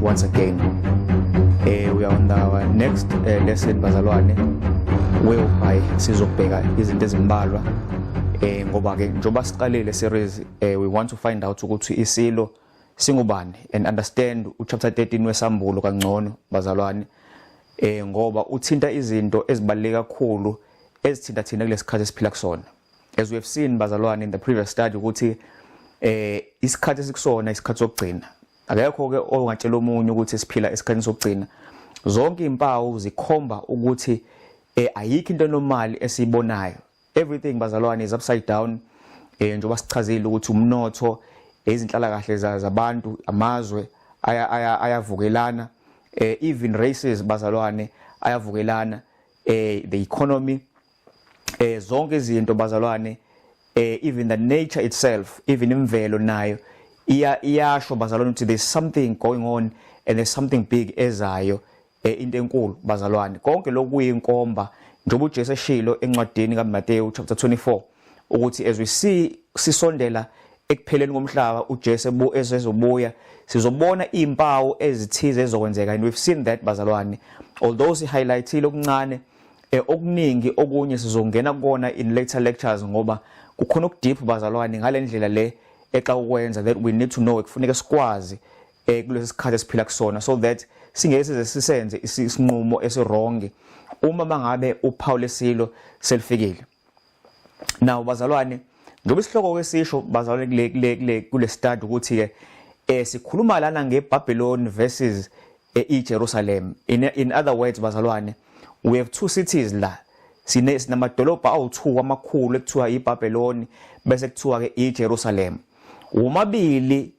once again. We are on our next lesson bazalwane whereby sizobheka izinto ezimbalwa ngoba ke njoba siqalile series we want to find out ukuthi isilo singubani and understand uchapter 13 wesambulo kangcono bazalwane ngoba uthinta izinto ezibaleka kakhulu ezithinta thina kulesikhathi esiphila kusona. As we have seen bazalwane in the previous study ukuthi isikhathi esikusona isikhathi sokugcina akekho ke ongatshela umunye ukuthi siphila esikhathini sokugcina. Zonke impawu zikhomba ukuthi ayikho into normal esibonayo. Everything bazalwane is upside down. Njoba sichazile ukuthi umnotho izinhlala kahle zabantu amazwe ayavukelana, even races bazalwane ayavukelana, the economy, zonke izinto bazalwane, even the nature itself, even imvelo nayo iyasho bazalwane ukuthi there's something going on and there's something big ezayo into enkulu bazalwane. Konke lokuyinkomba njengoba uJesu eshilo encwadini kaMateyu chapter 24 ukuthi as we see sisondela ekupheleni komhlaba uJesu esezobuya sizobona izimpawu ezithize ezokwenzeka, and we've seen that bazalwane. Although si highlightile okuncane okuningi okunye sizongena kona in later lectures ngoba kukhona okudeep bazalwane ngalendlela le exa ukwenza that we need to know kufuneka sikwazi kulesi sikhathi esiphila kusona so that singeke sisenze isinqumo esirong uma mangabe uPaul esilo selifikile. Now bazalwane njengoba isihloko kesisho bazalwane kule study ukuthi ke sikhuluma lana ngeBabylon versus iJerusalem. In other words bazalwane, we have two cities la. Sinamadolobha awu2 amakhulu ekuthiwa iBabylon bese kuthiwa ke iJerusalem. Umabili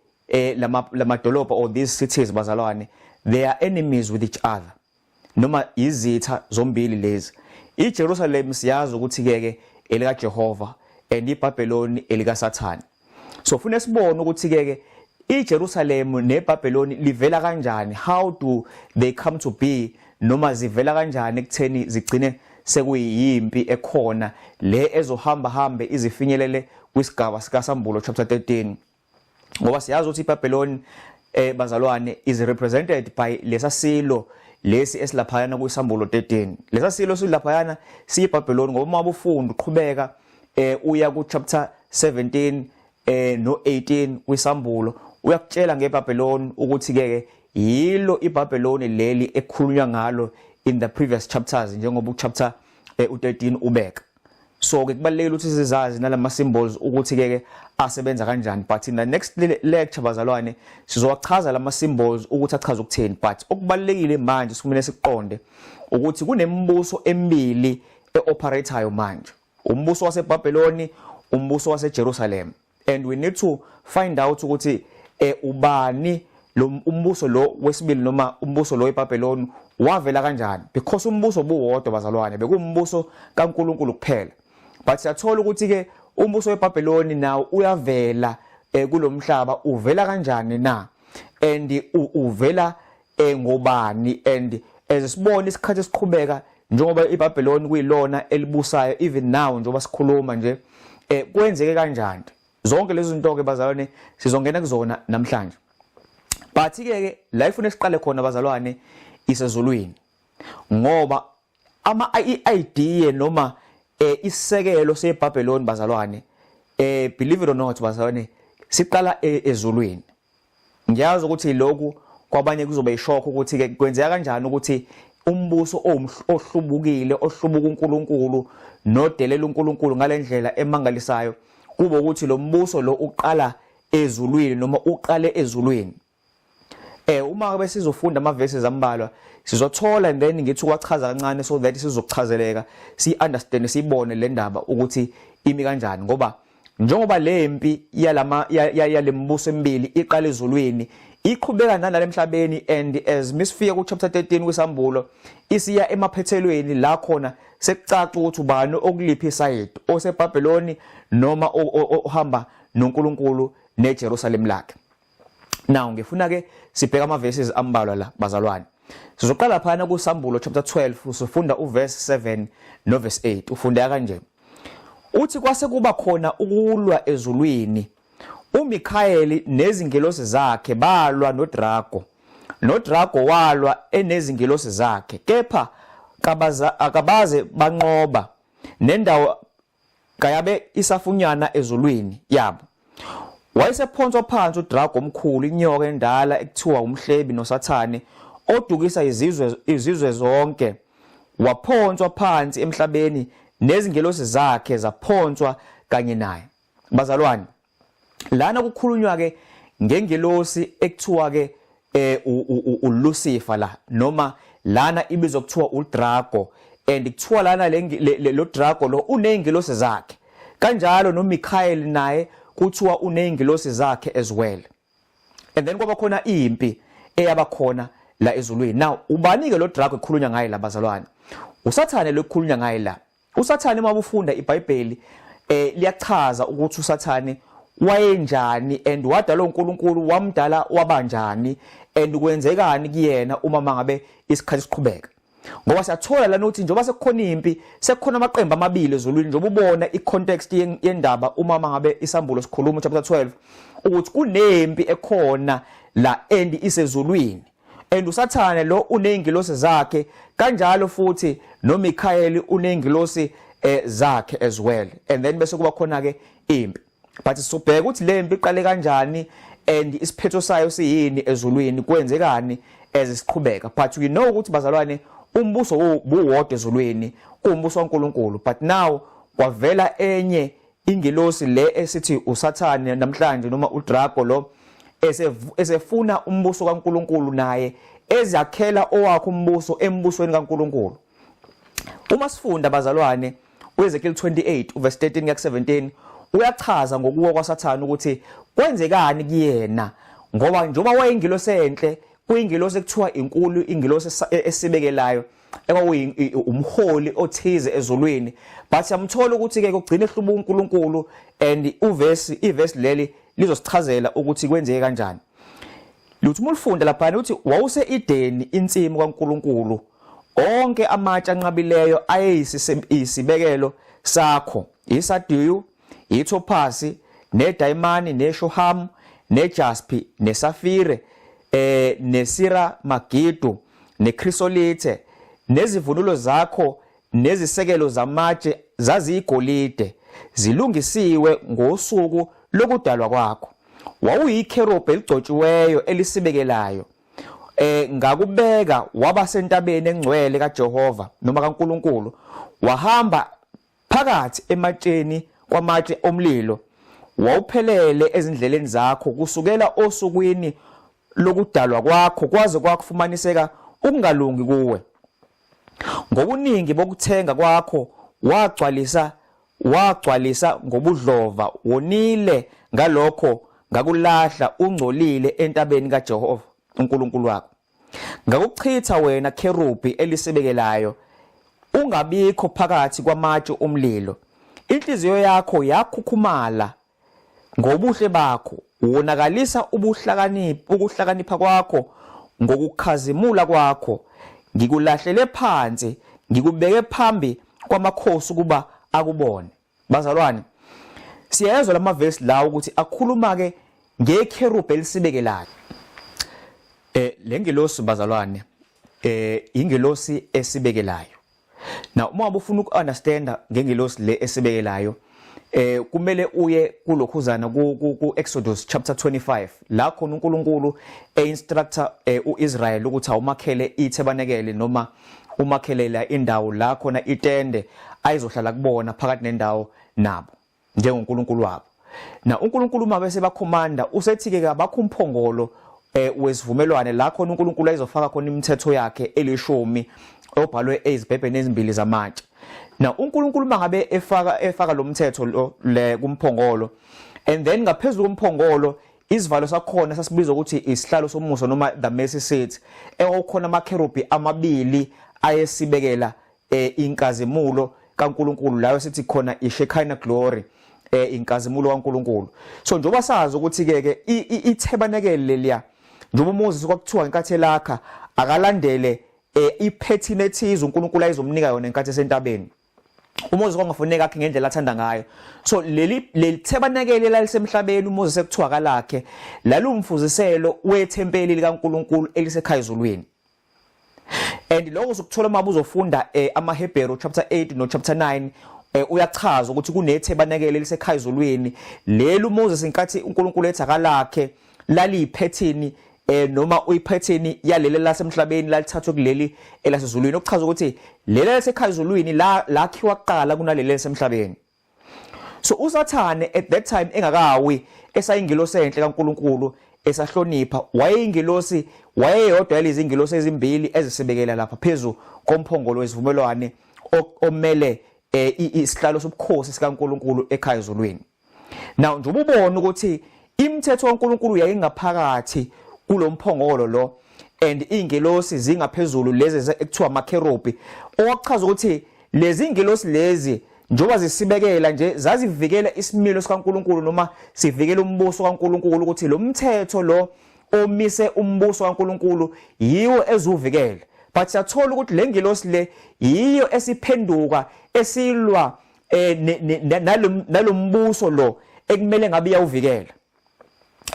lamadolobha or these cities bazalwane, they are enemies with each other. Noma izitha zombili lezi. iJerusalem siyazi ukuthi ke elika Jehova and iBabylon elika Satan. So fune sibone ukuthi ke iJerusalem neBabylon livela kanjani, how do they come to be, noma zivela kanjani ekutheni zigcine sekuyimpi ekhona le ezohamba hambe izifinyelele kwisigaba sikaSambulo chapter 13. Ngoba siyazi ukuthi iBabylon bazalwane is represented by lesasilo lesi esilaphayana kwiSambulo 13. Lesasilo silaphayana siyiBabylon ngoba uma ubufunda uqhubeka uya ku chapter 17 no 18 kwiSambulo uyakutshela ngeBabylon ukuthi ke yilo iBabylon leli ekhulunywa ngalo in the previous chapters njengoba uchapter u13 ubeka. So ke kubalekile ukuthi sizazi nalama symbols ukuthi ke asebenza kanjani, but in the next lecture bazalwane sizowachaza lama symbols ukuthi achaza ukuthini. But okubalekile manje sikumele siqonde ukuthi kunembuso emibili eoperateayo manje, umbuso waseBabylon, umbuso waseJerusalem, and we need to find out ukuthi ubani lo umbuso lo wesibili noma umbuso lo eBabylon wavela kanjani, because umbuso buwodwa bazalwane bekumbuso kaNkulunkulu kuphela. But siyathola ukuthi ke umbuso weBabylon nawo uyavela kulomhlaba uvela kanjani na, and uvela ngobani, and as sibona isikhathi esiqhubeka njengoba iBabylon kuyilona elibusayo even now njengoba sikhuluma nje kwenzeke kanjani. Zonke lezi zinto ke bazalwane sizongena kuzona namhlanje. But ke la ifuna siqale khona bazalwane isezulwini ngoba ama idea noma isekelo seBabylon bazalwane believe it or not bazalwane siqala ezulwini. Ngiyazi ukuthi lokhu kwabanye kuzobe ishock ukuthi ke kwenzeka kanjani ukuthi umbuso ohlubukile ohlubuka uNkulunkulu nodelela uNkulunkulu ngalendlela emangalisayo kube ukuthi lo mbuso lo uqala ezulwini noma uqale ezulwini. Uma ngabe sizofunda ama verses ambalwa sizothola and then ngithi ukwachaza kancane so that sizokuchazeleka si understand sibone le ndaba ukuthi imi kanjani ngoba njengoba lempi yalembuso emibili iqala ezulwini iqhubeka nalemhlabeni, and as misifika ku chapter 13 kwiSambulo isiya emaphethelweni la khona sekucaca ukuthi ubani okuliphi side, oseBabylon noma ohamba noNkulunkulu neJerusalem lakhe. Now ngifuna ke sibheka ama verses ambalwa la bazalwane. Sizoqala phana kuSambulo chapter 12 usifunda uverse 7 no verse 8. Ufunda kanje. Uthi kwase kuba khona ukulwa ezulwini. uMikaeli nezingelosi zakhe balwa noDrago noDrago walwa enezingilosi zakhe, kepha akabaze banqoba, nendawo kayabe isafunyana ezulwini yabo. Wayesephonswa phansi uDrago omkhulu, inyoka endala ekuthiwa umhlebi noSathane, odukisa izizwe zonke. Waphonswa phansi emhlabeni, nezingilosi zakhe zaphonswa kanye naye. Bazalwane, lana kukhulunywa ke ngengilosi ekuthiwa ke uLucifer la, noma lana ibizwa kuthiwa uDrago, and kuthiwa lana lo Drago lo uneyingilosi zakhe. Kanjalo noMichael naye kuthiwa uneyingilosi zakhe as well. And then kwaba khona impi eyabakhona la ezulwini. Now ubani ke lo Drago ekhulunywa ngaye la bazalwane? USathane lo ekhulunywa ngaye la. USathane uma ufunda iBhayibheli liyachaza ukuthi uSathane wayenjani and wadala uNkulunkulu wamdala wabanjani and kwenzekani kuyena uma mangabe isikhathi siqhubeka. Ngoba siyathola la nothi njengoba sekukhona impi, sekukhona amaqembu amabili ezulwini, njengoba ubona icontext yendaba uma mangabe isambulo sikhuluma chapter 12 ukuthi kunempi ekhona la and isezulwini. And uSathane lo uneyingilosi zakhe, kanjalo futhi noMichael uneyingilosi zakhe as well. And then bese kuba khona ke impi. But sobheka ukuthi le mpi iqale kanjani and isiphetho sayo siyini ezulwini, kwenzekani ezisiqhubeka. But we know ukuthi bazalwane umbuso buwodwa ezulwini, umbuso kaNkulunkulu. But now kwavela enye ingilosi le esithi uSathane namhlanje noma uDrago lo esefuna umbuso kaNkulunkulu naye ezakhela owakhe umbuso embusweni kaNkulunkulu. Uma sifunda bazalwane uEzekiel 28 verse 13 kuya 17 uyachaza ngokuwa kwaSathane ukuthi kwenzekani kuyena, ngoba njengoba wayingilosi enhle, kuyingilosi ekuthiwa inkulu, ingilosi esibekelayo, umholi othize ezulwini. But siyamthola ukuthi ke kugcina ehluba uNkulunkulu, and iverse leli lizosichazela ukuthi kwenzeke kanjani. Luthi mulifunda lapha uthi wawuse Edeni insimu kaNkulunkulu, onke amatshe anqabileyo ayeyisibekelo sakho, isadiyu, ithopasi, nedayimani, neshohamu, nejaspi, nesafire, nesira magidu, nekhrisolithe, nezivunulo zakho nezisekelo zamatshe zaziyigolide, zilungisiwe ngosuku lokudalwa kwakho. Wawuyikherubhi eligcotshiweyo elisibekelayo, ngakubeka waba sentabeni engcwele kaJehova noma kaNkulunkulu, wahamba phakathi ematsheni kwamatshe omlilo, wawuphelele ezindleleni zakho kusukela osukwini lokudalwa kwakho kwaze kwakufumaniseka ukungalungi kuwe. Ngobuningi bokuthenga kwakho wagcwalisa ngobudlova, wonile ngalokho ngakulahla ungcolile entabeni kaJehova uNkulunkulu wakho. Ngakuchitha wena kherubhi elisebekelayo, ungabikho phakathi kwamatshe omlilo. Inhliziyo yakho yakhukhumala ngobuhle bakho, wonakalisa ukuhlakanipha kwakho ngokukhazimula kwakho. Ngikulahlele phansi, ngikubeke phambi kwamakhosi kuba akubone. Bazalwane, siyezwa lamavesi lawo ukuthi akhuluma ke ngekherubhi elisibekelayo. Lengilosi bazalwane ingilosi esibekelayo. Now uma ubufuna ukunderstanda ngengilosi le esibekelayo, kumele uye kulokhuzana ku Exodus chapter 25 la khona uNkulunkulu instructor uIsrael ukuthi awumakhele ithabernacle noma umakhelela indawo la khona itende ayizohlala kubona phakathi nendawo nabo njengoNkulunkulu wabo. Na uNkulunkulu uma bese bakhomanda usethi ke abakho umphongolo wesivumelwane la khona uNkulunkulu ayizofaka khona imithetho yakhe elishumi obhalwe ezibhebheni ezimbili zamatshe. Na uNkulunkulu mangabe efaka lo mthetho le kumphongolo, and then ngaphezulu komphongolo isivalo sakhona sasibizwa ukuthi isihlalo somusa noma the mercy seat, ekukhona amakherubhi amabili ayesibekela inkazimulo kaNkulunkulu, layo sithi khona iShekinah glory, inkazimulo kaNkulunkulu. So njoba sazi ukuthi ke ithabernacle lelia, njoba uMoses kwakuthiwa ngenkathi elakha akalandele iphethini ethize uNkulunkulu ayizomnika yona enkathi esentabeni, uMoses kwangafuneka akhe ngendlela athanda ngayo. So leli tabernacle lalisemhlabeni uMoses ekuthiwa kalakhe lalumfuziselo wethempeli likaNkulunkulu elisekhaya ezulwini. And lokho sokuthola uma uzofunda amaHebheru chapter 8 no chapter 9 uyachaza ukuthi kunetabernacle elisekhaya ezulwini leli uMoses inkathi uNkulunkulu ethakalakhe laliyiphethini noma uyiphethini yaleli lasemhlabeni lalithathwe kuleli elasezulwini okuchaza ukuthi leli lasekhaya ezulwini lakhiwa kuqala kunaleli lasemhlabeni. So uSathane at that time engakawi esayingilosi enhle kaNkulunkulu esahlonipha wayeyingilosi wayeyodwa yalezingilosi ezimbili ezisebekela lapha phezulu komphongolo wesivumelwane omele isihlalo sobukhosi sikaNkulunkulu ekhaya ezulwini. Now njengoba ubona ukuthi imithetho kaNkulunkulu yayingaphakathi kulomphongolo lo and ingilosi zingaphezulu lezi ekuthiwa amakerubi okuchaza ukuthi lezi ingilosi lezi njoba zisibekela nje zazivikela isimilo sikaNkulunkulu noma sivikela umbuso kaNkulunkulu ukuthi lo mthetho lo omise umbuso kaNkulunkulu yiwo ezuvikela. But siyathola ukuthi lengilosi le yiyo esiphenduka esilwa nalombuso lo ekumele ngabe yawuvikela.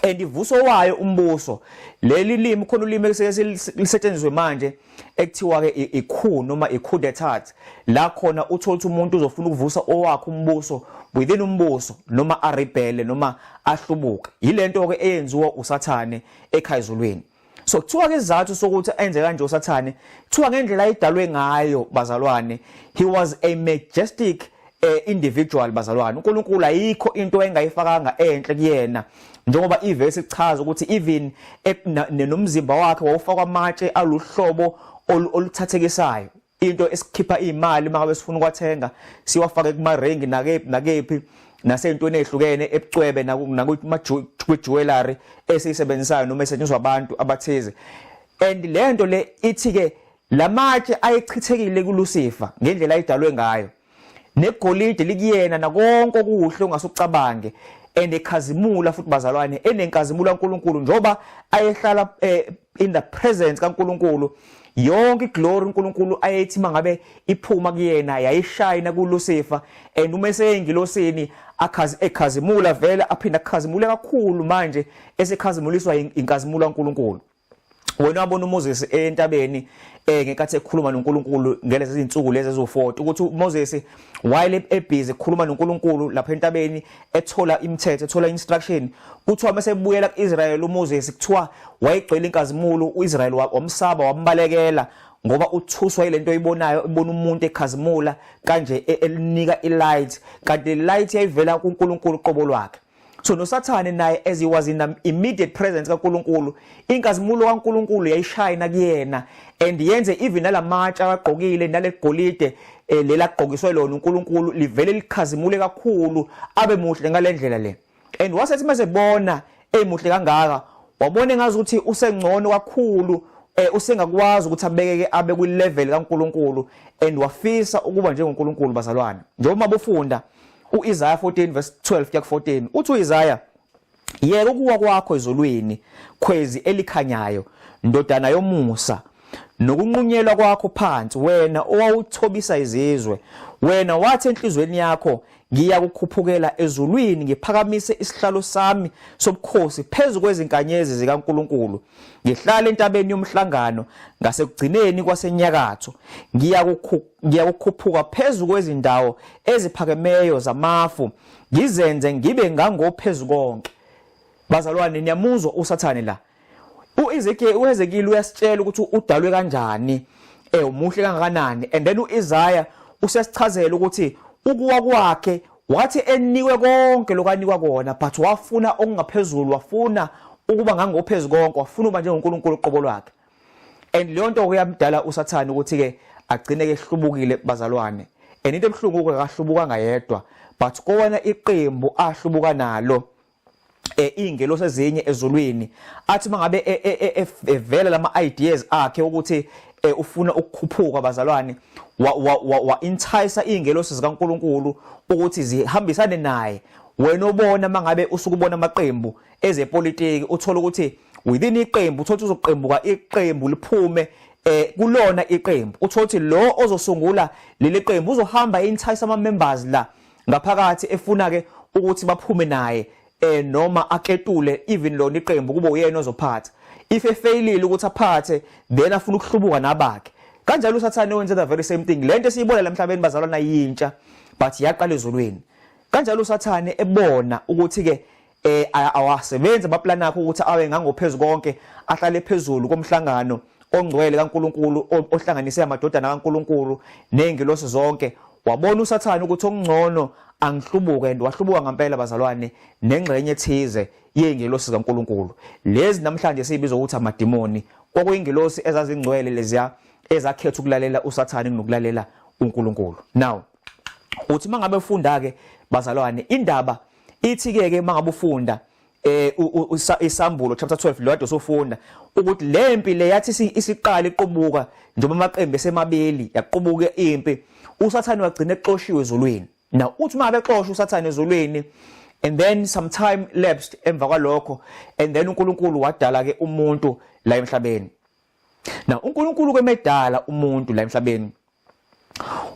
And ivuso wayo umbuso leli limi khona ulimi elisetshenziswe manje ekuthiwa ke ikhu noma coup d'etat la khona uthola ukuthi umuntu uzofuna ukuvusa owakhe umbuso within umbuso noma arebele noma ahlubuka. Yilento ke eyenziwa uSathane ekhaya ezulwini. So kuthiwa ke izathu sokuthi enze kanje uSathane kuthiwa ngendlela ayidalwe ngayo bazalwane he was a majestic individual bazalwane. uNkulunkulu ayikho into engayifakanga enhle kuyena njengoba iverse ichaza ukuthi even nomzimba wakhe wawufakwa amatshe aluhlobo oluthathekisayo. Into esikhipha imali manje sifuna ukwathenga siwafake kumarengi nakephi nasentweni ehlukene ebucwebe nakujewelry esisebenzisayo noma esetshenziswa abantu abathize. And lento le ithi ke lamatshe ayichithekile kuLucifer ngendlela ayidalwe ngayo negolide likuyena nakonke okuhle ongasucabange and ekhazimula futhi bazalwane enenkazimula kaNkulunkulu njoba ayehlala in the presence kaNkulunkulu yonke iglory uNkulunkulu ayethi mangabe iphuma kuyena yayishayina kuLucifer and uma eseyingilosini ekhazimula vele aphinda akhazimule kakhulu manje esekhazimuliswa inkazimula kaNkulunkulu. Wena wabona uMoses entabeni ngenkathi ekhuluma noNkulunkulu ngelezi izinsuku lezi ezo40 ukuthi uMoses while ebusy ekhuluma noNkulunkulu lapha entabeni ethola imithetho ethola instruction kuthiwa mase ebuyela kuIsrael uMoses kuthiwa wayegcwele inkazimulo uIsrael wamsaba wambalekela ngoba uthuswa ilento oyibonayo ibona umuntu ekhazimula kanje elinika ilight kanti light yayivela kuNkulunkulu qobo lwakhe. So noSathane naye as he was in the immediate presence kaNkulunkulu inkazimulo kaNkulunkulu yayishayina kuyena and yenze even nalamatshe aqokile nalegolide lelaqokiswe lona uNkulunkulu livele likhazimule kakhulu abe muhle ngalendlela le. And wasethi masebona emuhle kangaka wabona ngazi ukuthi usengcono kakhulu usengakwazi ukuthi abekeke abe ku level kaNkulunkulu and wafisa ukuba njengoNkulunkulu bazalwane. Njengoba bufunda uIsaiah 14 verse 12 kuya ku14 uthi uIsaiah yeke ukuwa kwakho ezulwini khwezi elikhanyayo ndodana yomusa nokunqunyelwa kwakho phansi wena owawuthobisa izizwe wena wathi enhlizweni yakho ngiya kukhuphukela ezulwini ngiphakamise isihlalo sami sobukhosi phezulu kwezinkanyezi zikaNkulunkulu ngihlala entabeni yomhlangano ngasekugcineni kwasenyakatho ngiya kukhuphuka phezulu kwezindawo eziphakemeyo zamafu ngizenze ngibe ngangophezulu konke. Bazalwane niyamuzwa uSathane la uEzekiel uyasitshela ukuthi udalwe kanjani umuhle kangakanani and then uIsaiah usesichazela ukuthi ukuwa kwakhe wathi enikwe konke lokanikwa kona but wafuna okungaphezulu wafuna ukuba ngangophezulu konke wafuna uba njengoNkulunkulu qobo lwakhe. And leyo nto kuyamdala uSathane ukuthi ke agcine ke hlubukile bazalwane and into ebhlungu akahlubuka ngayedwa but kona iqembu ahlubuka nalo ingelosi ezinye ezulwini athi mangabe evela lama ideas akhe ukuthi ufuna ukukhuphuka bazalwane wa entice ingelosi zikaNkulunkulu ukuthi zihambisane naye. Wena obona mangabe usukubona amaqembu ezepolitiki uthola ukuthi within iqembu uthola uzoqembuka iqembu liphume kulona iqembu uthothi lo ozosungula leli qembu uzohamba entice ama members la ngaphakathi efuna ke ukuthi baphume naye noma aketule even lona iqembu kube uyena ozophatha if efailile ukuthi aphathe then afuna ukuhlubuka nabakhe kanjalo usathane wenza the very same thing lento esiyibona la emhlabeni bazalwana yintsha but yaqala ezulwini kanjalo usathane ebona ukuthi ke awasebenza baplana yakho ukuthi awe ngangophezulu konke ahlale phezulu komhlangano ongcwele kaNkuluNkulu ohlanganise amadodana kaNkuluNkulu nengilosi zonke wabona usathane ukuthi okungcono angihlubuke and wahlubuka ngempela bazalwane nengxenye ethize yengilosi kaNkuluNkulu lezi namhlanje sibiza ukuthi amadimoni kwakuyingilosi ezazingcwele leziya ezakhetha ukulalela usathane kunokulalela uNkulunkulu. Now uthi mangabe ufunda ke bazalwane indaba ithi ke mangabe ufunda isambulo chapter 12 lo kade usofunda ukuthi lempi le yathi isiqala iqubuka njengoba amaqembu esemabeli yaqubuka impi usathane wagcina exoshiwe ezulwini. Now uthi mangabe exoshwe usathane ezulwini and then some time lapsed emva kwalokho and then uNkulunkulu wadala ke umuntu la emhlabeni. Now uNkulunkulu kwemedala umuntu la emhlabeni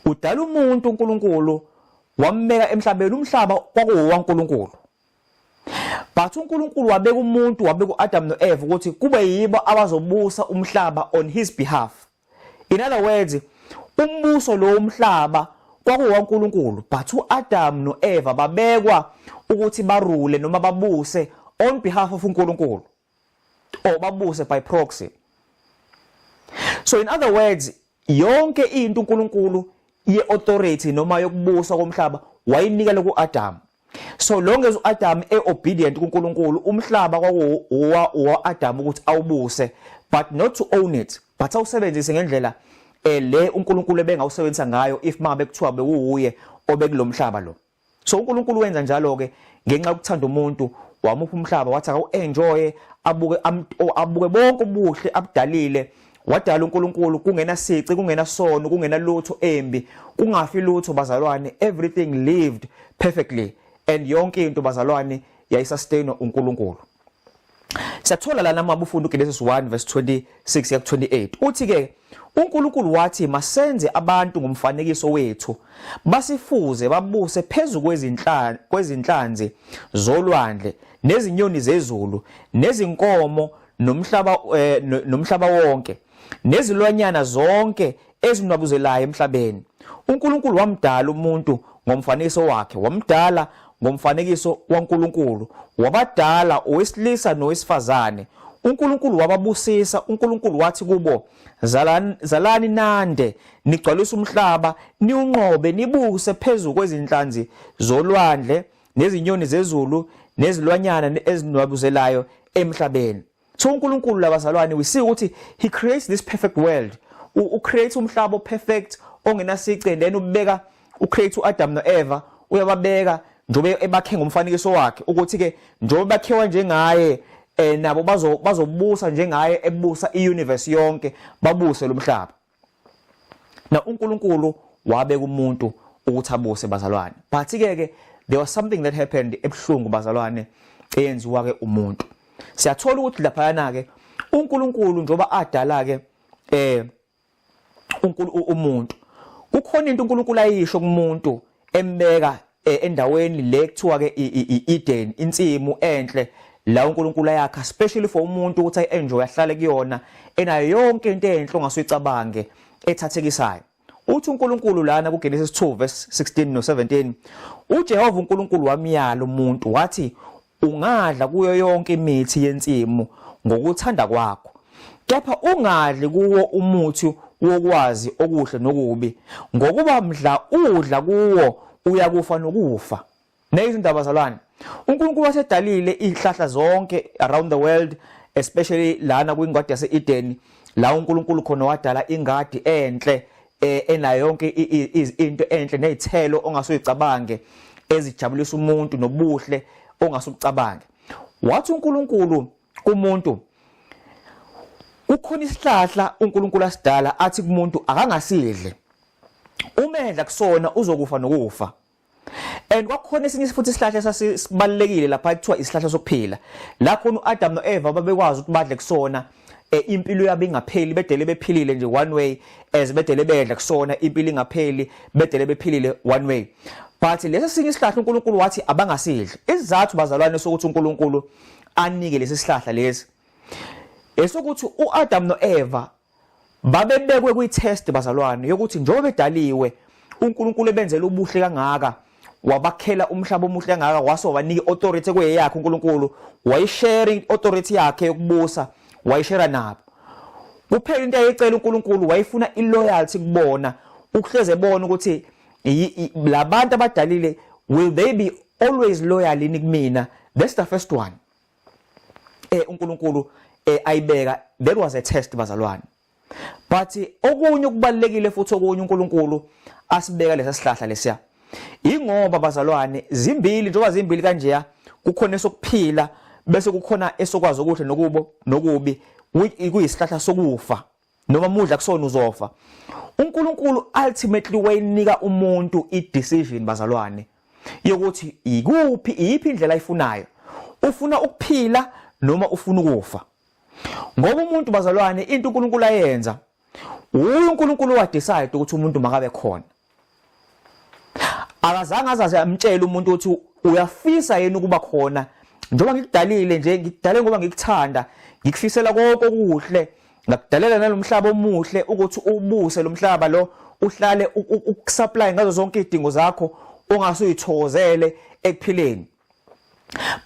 udala umuntu uNkulunkulu wambeka emhlabeni umhlaba kwakuwaNkulunkulu but uNkulunkulu wabeka umuntu wabeka uAdam noEva ukuthi kube yibo abazobusa umhlaba on his behalf. In other words umbuso lo umhlaba kwakuwaNkulunkulu but uAdam noEva babekwa ukuthi barule noma babuse on behalf of uNkulunkulu or babuse by proxy. So in other words yonke into uNkulunkulu ye-authority noma yokubusa komhlaba wayinikela kuAdam. So long as uAdam obedient kuNkulunkulu umhlaba kwakuwa Adam ukuthi awubuse but not to own it but awusebenzise ngendlela le uNkulunkulu ebengawusebenzisa ngayo if mangabe kuthiwa bekuuye obekulomhlaba lo. So uNkulunkulu wenza njalo ke ngenxa yokuthanda umuntu wamupha umhlaba wathi aka-enjoy abuke bonke ubuhle abudalile wadala uNkulunkulu kungena sici kungena sono kungena lutho embi kungafi lutho bazalwane everything lived perfectly and yonke into bazalwane yayisustain uNkulunkulu. Siyathola lana mabufunda uGenesis 1 verse 26 ya 28 uthi ke uNkulunkulu wathi masenze abantu ngomfanekiso wethu basifuze babuse phezulu kwezinhlanzi zolwandle nezinyoni zezulu nezinkomo nomhlaba wonke nezilwanyana zonke ezinwabuzelayo emhlabeni. uNkulunkulu wamdala umuntu ngomfanekiso wakhe wamdala ngomfanekiso waNkulunkulu wabadala owesilisa nowesifazane. uNkulunkulu wababusisa. uNkulunkulu wathi kubo zalani nande nigcwalise umhlaba niunqobe nibuse phezulu kwezinhlanzi zolwandle nezinyoni zezulu nezilwanyana ezinwabuzelayo emhlabeni. So uNkulunkulu labazalwane we see ukuthi he creates this perfect world. Creates umhlaba perfect ongenasici and then ubeka ucreate uAdam noEva uyababeka njobe ebakhe ngomfanekiso wakhe ukuthi ke njobe bakhewa njengaye nabo bazobusa njengaye ebusa iuniverse yonke babuse lomhlaba. Na uNkulunkulu wabeka umuntu ukuthi abuse bazalwane. But ke there was something that happened ebuhlungu bazalwane eyenziwa ke umuntu. Siyathola ukuthi lapha yana ke uNkulunkulu njoba adala ke umuntu kukhona into uNkulunkulu ayisho kumuntu embeka endaweni le kuthiwa ke iEden insimu enhle la uNkulunkulu yakha especially for umuntu ukuthi ayenjoy ahlale kuyona enayo yonke into enhle ongasuyicabange ethathekisayo. Uthi uNkulunkulu lana kuGenesis 2 verse 16 no 17 uJehova uNkulunkulu wamyala umuntu wathi ungadla kuyo yonke imithi yensimu ngokuthanda kwakho kepha ungadli kuwo umuthi wokwazi okuhle nokubi ngokuba mdla udla kuwo uyakufa nokufa. Nezindaba zalwana uNkulunkulu wasedalile izihlahla zonke around the world especially lana kwingadi yaseEden la uNkulunkulu khona wadala ingadi enhle enayo yonke into enhle nezithelo ongasuyicabange ezijabulisa umuntu nobuhle ongasucabange. Wathi uNkulunkulu kumuntu ukhona isihlahla uNkulunkulu asidala athi kumuntu akangasidle umedla kusona uzokufa nokufa. And kwakhona esinye futhi isihlahla sasibalekile lapha kuthiwa isihlahla sokuphila la khona uAdam noEva babekwazi ukuthi badle kusona impilo yabo ingapheli bedele bephilile nje one way as bedele bedla kusona impilo ingapheli bedele bephilile one way. But lesi sinye isihlahla uNkulunkulu wathi abangasidli. Isizathu bazalwane sokuthi uNkulunkulu anike lesi sihlahla lesi esokuthi uAdam noEva babebekwe kwi-test bazalwane yokuthi njengoba bedaliwe uNkulunkulu ebenzela ubuhle kangaka wabakhela umhlaba omuhle kangaka wase wabanika authority kweyakhe uNkulunkulu wayishare authority yakhe yokubusa wayishare nabo. Kuphela into ayicela uNkulunkulu wayifuna iloyalty kubona ukuhleze ebona ukuthi labantu abadalile will they be always loyal ini kumina. That's the first one. uNkulunkulu ayibeka. That was a test bazalwane. But okunye okubalekile futhi okunye uNkulunkulu asibeka lesa sihlahla lesiya ingoba bazalwane zimbili njengoba zimbili kanje kukhona esokuphila bese kukhona esokwazi ukuthi nokubi kuyisihlahla sokufa noma mudla kusona uzofa. uNkulunkulu ultimately wayinika umuntu i-decision bazalwane yokuthi iyiphi indlela ayifunayo, ufuna ukuphila noma ufuna ukufa. Ngoba umuntu bazalwane into uNkulunkulu ayenza uNkulunkulu wa decide ukuthi umuntu makabe khona. Akazange azaze amtshela umuntu ukuthi uyafisa yena ukuba khona njengoba ngikudalile nje ngikudale ngoba ngikuthanda ngikufisela konke okuhle ngakudalela nalomhlaba omuhle ukuthi ubuse lomhlaba lo uhlale ukusupply ngazo zonke izidingo zakho ongasuyithozele ekuphileni.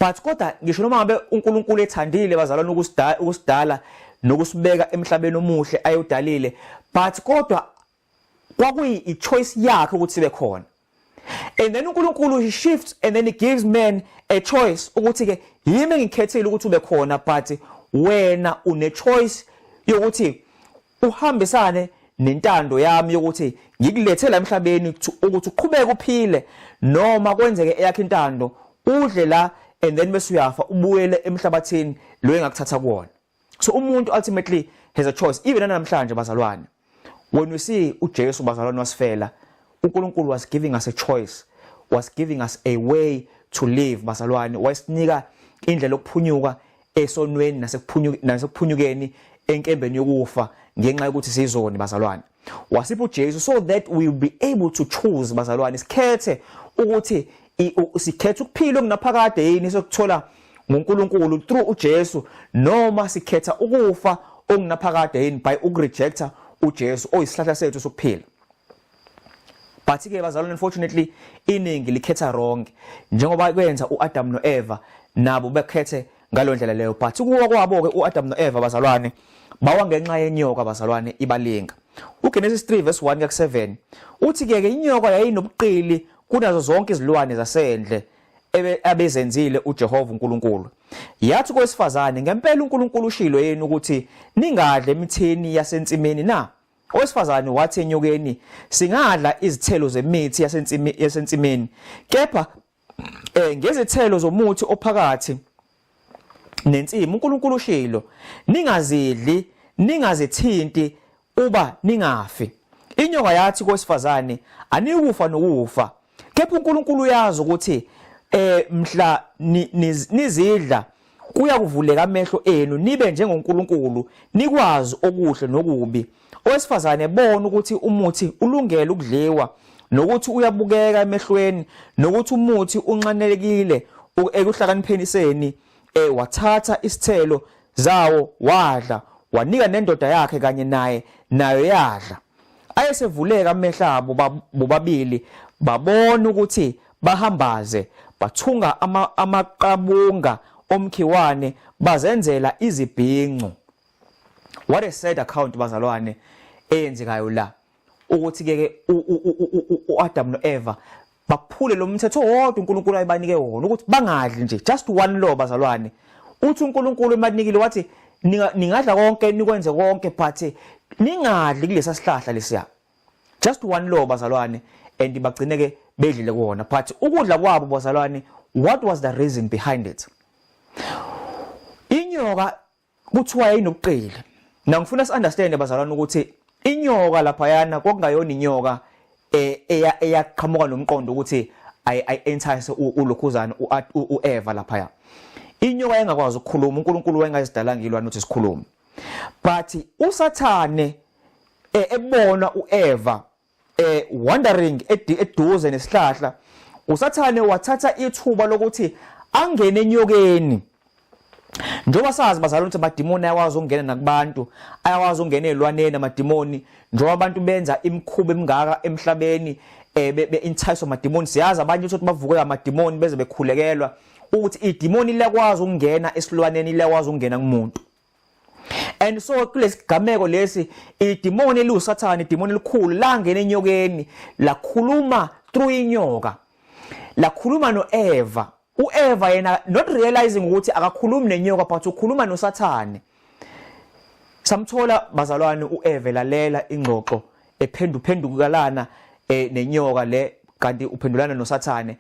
But kodwa ngisho noma ngabe uNkulunkulu ethandile bazalwane ukusidala nokusibeka emhlabeni omuhle ayodalile, but kodwa kwakuyi i-choice yakhe ukuthi sibe khona. And then uNkulunkulu he shifts and then he gives men a choice ukuthi ke yimi ngikhethile ukuthi ube khona, but wena une choice yokuthi uhambisane nentando yami yokuthi ngikulethe la emhlabeni ukuthi uqhubeke uphile noma kwenzeke eyakhe intando udle la and then bese uyafa ubuyele emhlabathini lo engakuthatha kuona. So umuntu ultimately has a choice. Even namhlanje bazalwane when we see uJesu bazalwane wasifela, uNkulunkulu was giving us a choice, was giving us a way to live bazalwane, wasinika indlela yokuphunyuka esonweni nasekuphunyukeni enkembeni yokufa ngenxa yokuthi sizoni bazalwane. Wasipha uJesu so that we will be able to choose bazalwane, sikhethe ukuthi sikhethe ukuphila okunaphakade yini sokuthola ngoNkulunkulu through uJesu noma sikhetha ukufa okunaphakade yini by ukurejecta uJesu oyisihlahla sethu sokuphila. But ke bazalwane unfortunately iningi likhetha wrong njengoba kwenza uAdam noEva nabo bekhethe ngalondlela leyo. But kuwa kwabo ke uAdam noEva bazalwane bawa ngenxa yenyoka bazalwane ibalinga. uGenesis 3 verse 1 ku 7 uthi ke inyoka yayinobuqili kunazo zonke izilwane zasendle abezenzile uJehova uNkulunkulu. Yathi kowesifazane ngempela uNkulunkulu ushilo yena ukuthi ningadle emithini yasensimini na. Owesifazane wathi enyokeni singadla izithelo zemithi yasensimini kepha ngezithelo zomuthi ophakathi nensimi uNkulunkulu ushilo ningazidli ningazithinti uba ningafi. Inyoka yathi kowesifazane anikufa nokufa kepha uNkulunkulu uyazi ukuthi mhla nizidla kuya kuvuleka amehlo enu nibe njengoNkulunkulu nikwazi okuhle nokubi. Owesifazane ebona ukuthi umuthi ulungele ukudliwa nokuthi uyabukeka emehlweni nokuthi umuthi unxanelekile ekuhlakanipheniseni wathatha isithelo zawo wadla wanika nendoda yakhe kanye nayo yadla. Ayesevuleka amehlo abo bobabili babona ukuthi bahambaze bathunga amaqabunga omkhiwane bazenzela izibhinqo. What a sad account bazalwane eyenzekayo la ukuthi ke uAdam noEva baphule lo mthetho wodwa uNkulunkulu ayibanike wona ukuthi bangadli nje, just one law bazalwane. Uthi uNkulunkulu emanikile wathi ningadla konke nikwenze konke but ningadli kulesa sihlahla lesiya, just one law bazalwane, and bagcine ke bedlile kuona. But ukudla kwabo bazalwane, what was the reason behind it? Inyoka kuthiwa yayinobuqili. Na ngifuna si-understand bazalwane ukuthi inyoka lapha yana kokungayona inyoka eyaqhamuka nomqondo ukuthi entice ulokhuzana uEva lapha. Inyoka engakwazi ukukhuluma, uNkulunkulu wayengazidalanga ilwane ukuthi sikhulume. but uSathane ebona uEva wandering eduze nesihlahla, uSathane wathatha ithuba lokuthi angene enyokeni. Njoba sazi bazalwane ukuthi amadimoni ayawazi ukungena nakubantu, ayawazi ukungena ezilwaneni amadimoni, njoba abantu benza imikhuba emingaka emhlabeni be-entice amadimoni. Siyazi abanye ukuthi bavuke amadimoni beze bekhulekelwa ukuthi idimoni liyakwazi ukungena esilwaneni, liyakwazi ukungena kumuntu. And so kulesigameko lesi idimoni eliuSathane, idimoni elikhulu langena enyokeni, lakhuluma through inyoka, lakhuluma noEva. uEva yena not realizing ukuthi akakhulumi nenyoka but ukhuluma noSathane. Samthola bazalwane uEva lalela ingxoxo ephendukalana nenyoka le, kanti uphendulana noSathane,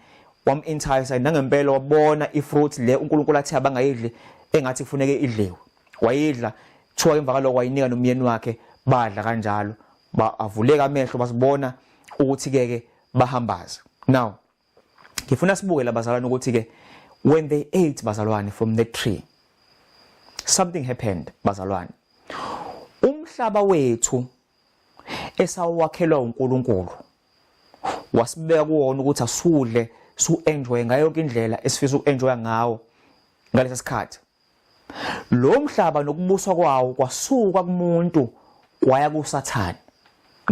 wam-entice nangempela wabona ifruit le uNkulunkulu athi abangayidli engathi kufuneke idliwe. Wayidla, thiwa emva kaloko wayinika nomyeni wakhe, badla kanjalo, avuleka amehlo basibona ukuthi ke bahambaza. Now ngifuna sibuke la bazalwane ukuthi ke when they ate bazalwane from the tree, something happened bazalwane. Umhlaba wethu esawakhelwa uNkulunkulu wasibeka kuwona ukuthi asudle su-enjoy ngayo yonke indlela esifisa uku-enjoy ngawo ngalesa sikhathi. Lo mhlaba nokubuswa kwawo kwasuka kumuntu kwaya kuSathane.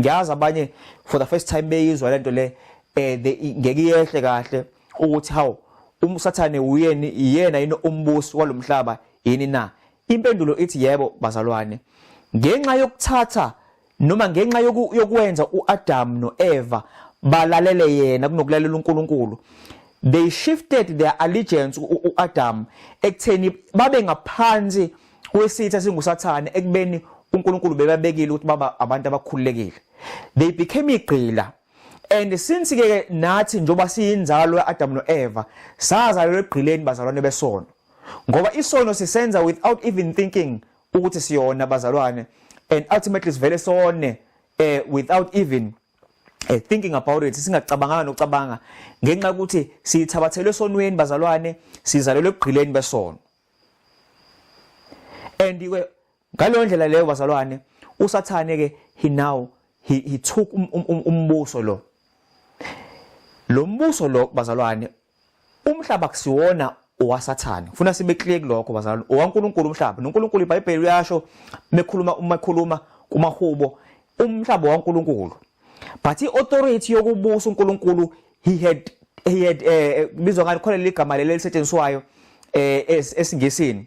Ngiyazi abanye for the first time beyizwa lento le ngeke yehle kahle ukuthi hawu uSathane yena yini umbusi walomhlaba yini na. Impendulo ithi yebo bazalwane, ngenxa yokuthatha noma ngenxa yokwenza uAdam noEva balalele yena kunokulalela uNkulunkulu, they shifted their allegiance uAdam ekutheni babe ngaphansi kwesitha singuSathane, ekubeni uNkulunkulu bebabekile ukuthi baba abantu abakhululekile. They became igqila. And since ke nathi njoba siyinzalo yaAdam noEva sazalelwe egqileni bazalwane besono, ngoba isono sisenza without even thinking ukuthi siyona bazalwane, and ultimately sivele sone without even thinking about it, singacabanganga nocabanga ngenxa ukuthi sithabathelwe esonweni bazalwane, sizalelwe egqileni besono. And ngaleyo ndlela leyo bazalwane uSathane ke he took umbuso lo. Lo mbuso lo bazalwane, umhlaba kusiwona owaSathane. Ufuna sibe clear lokho bazalwane, owaNkulunkulu umhlaba. noNkulunkulu iBhayibheli uyasho mekhuluma kumahubo umhlaba waNkulunkulu. But iauthority yokubusa uNkulunkulu he had bizwa ngani khona ligama leli lisetshenziswayo esiNgisini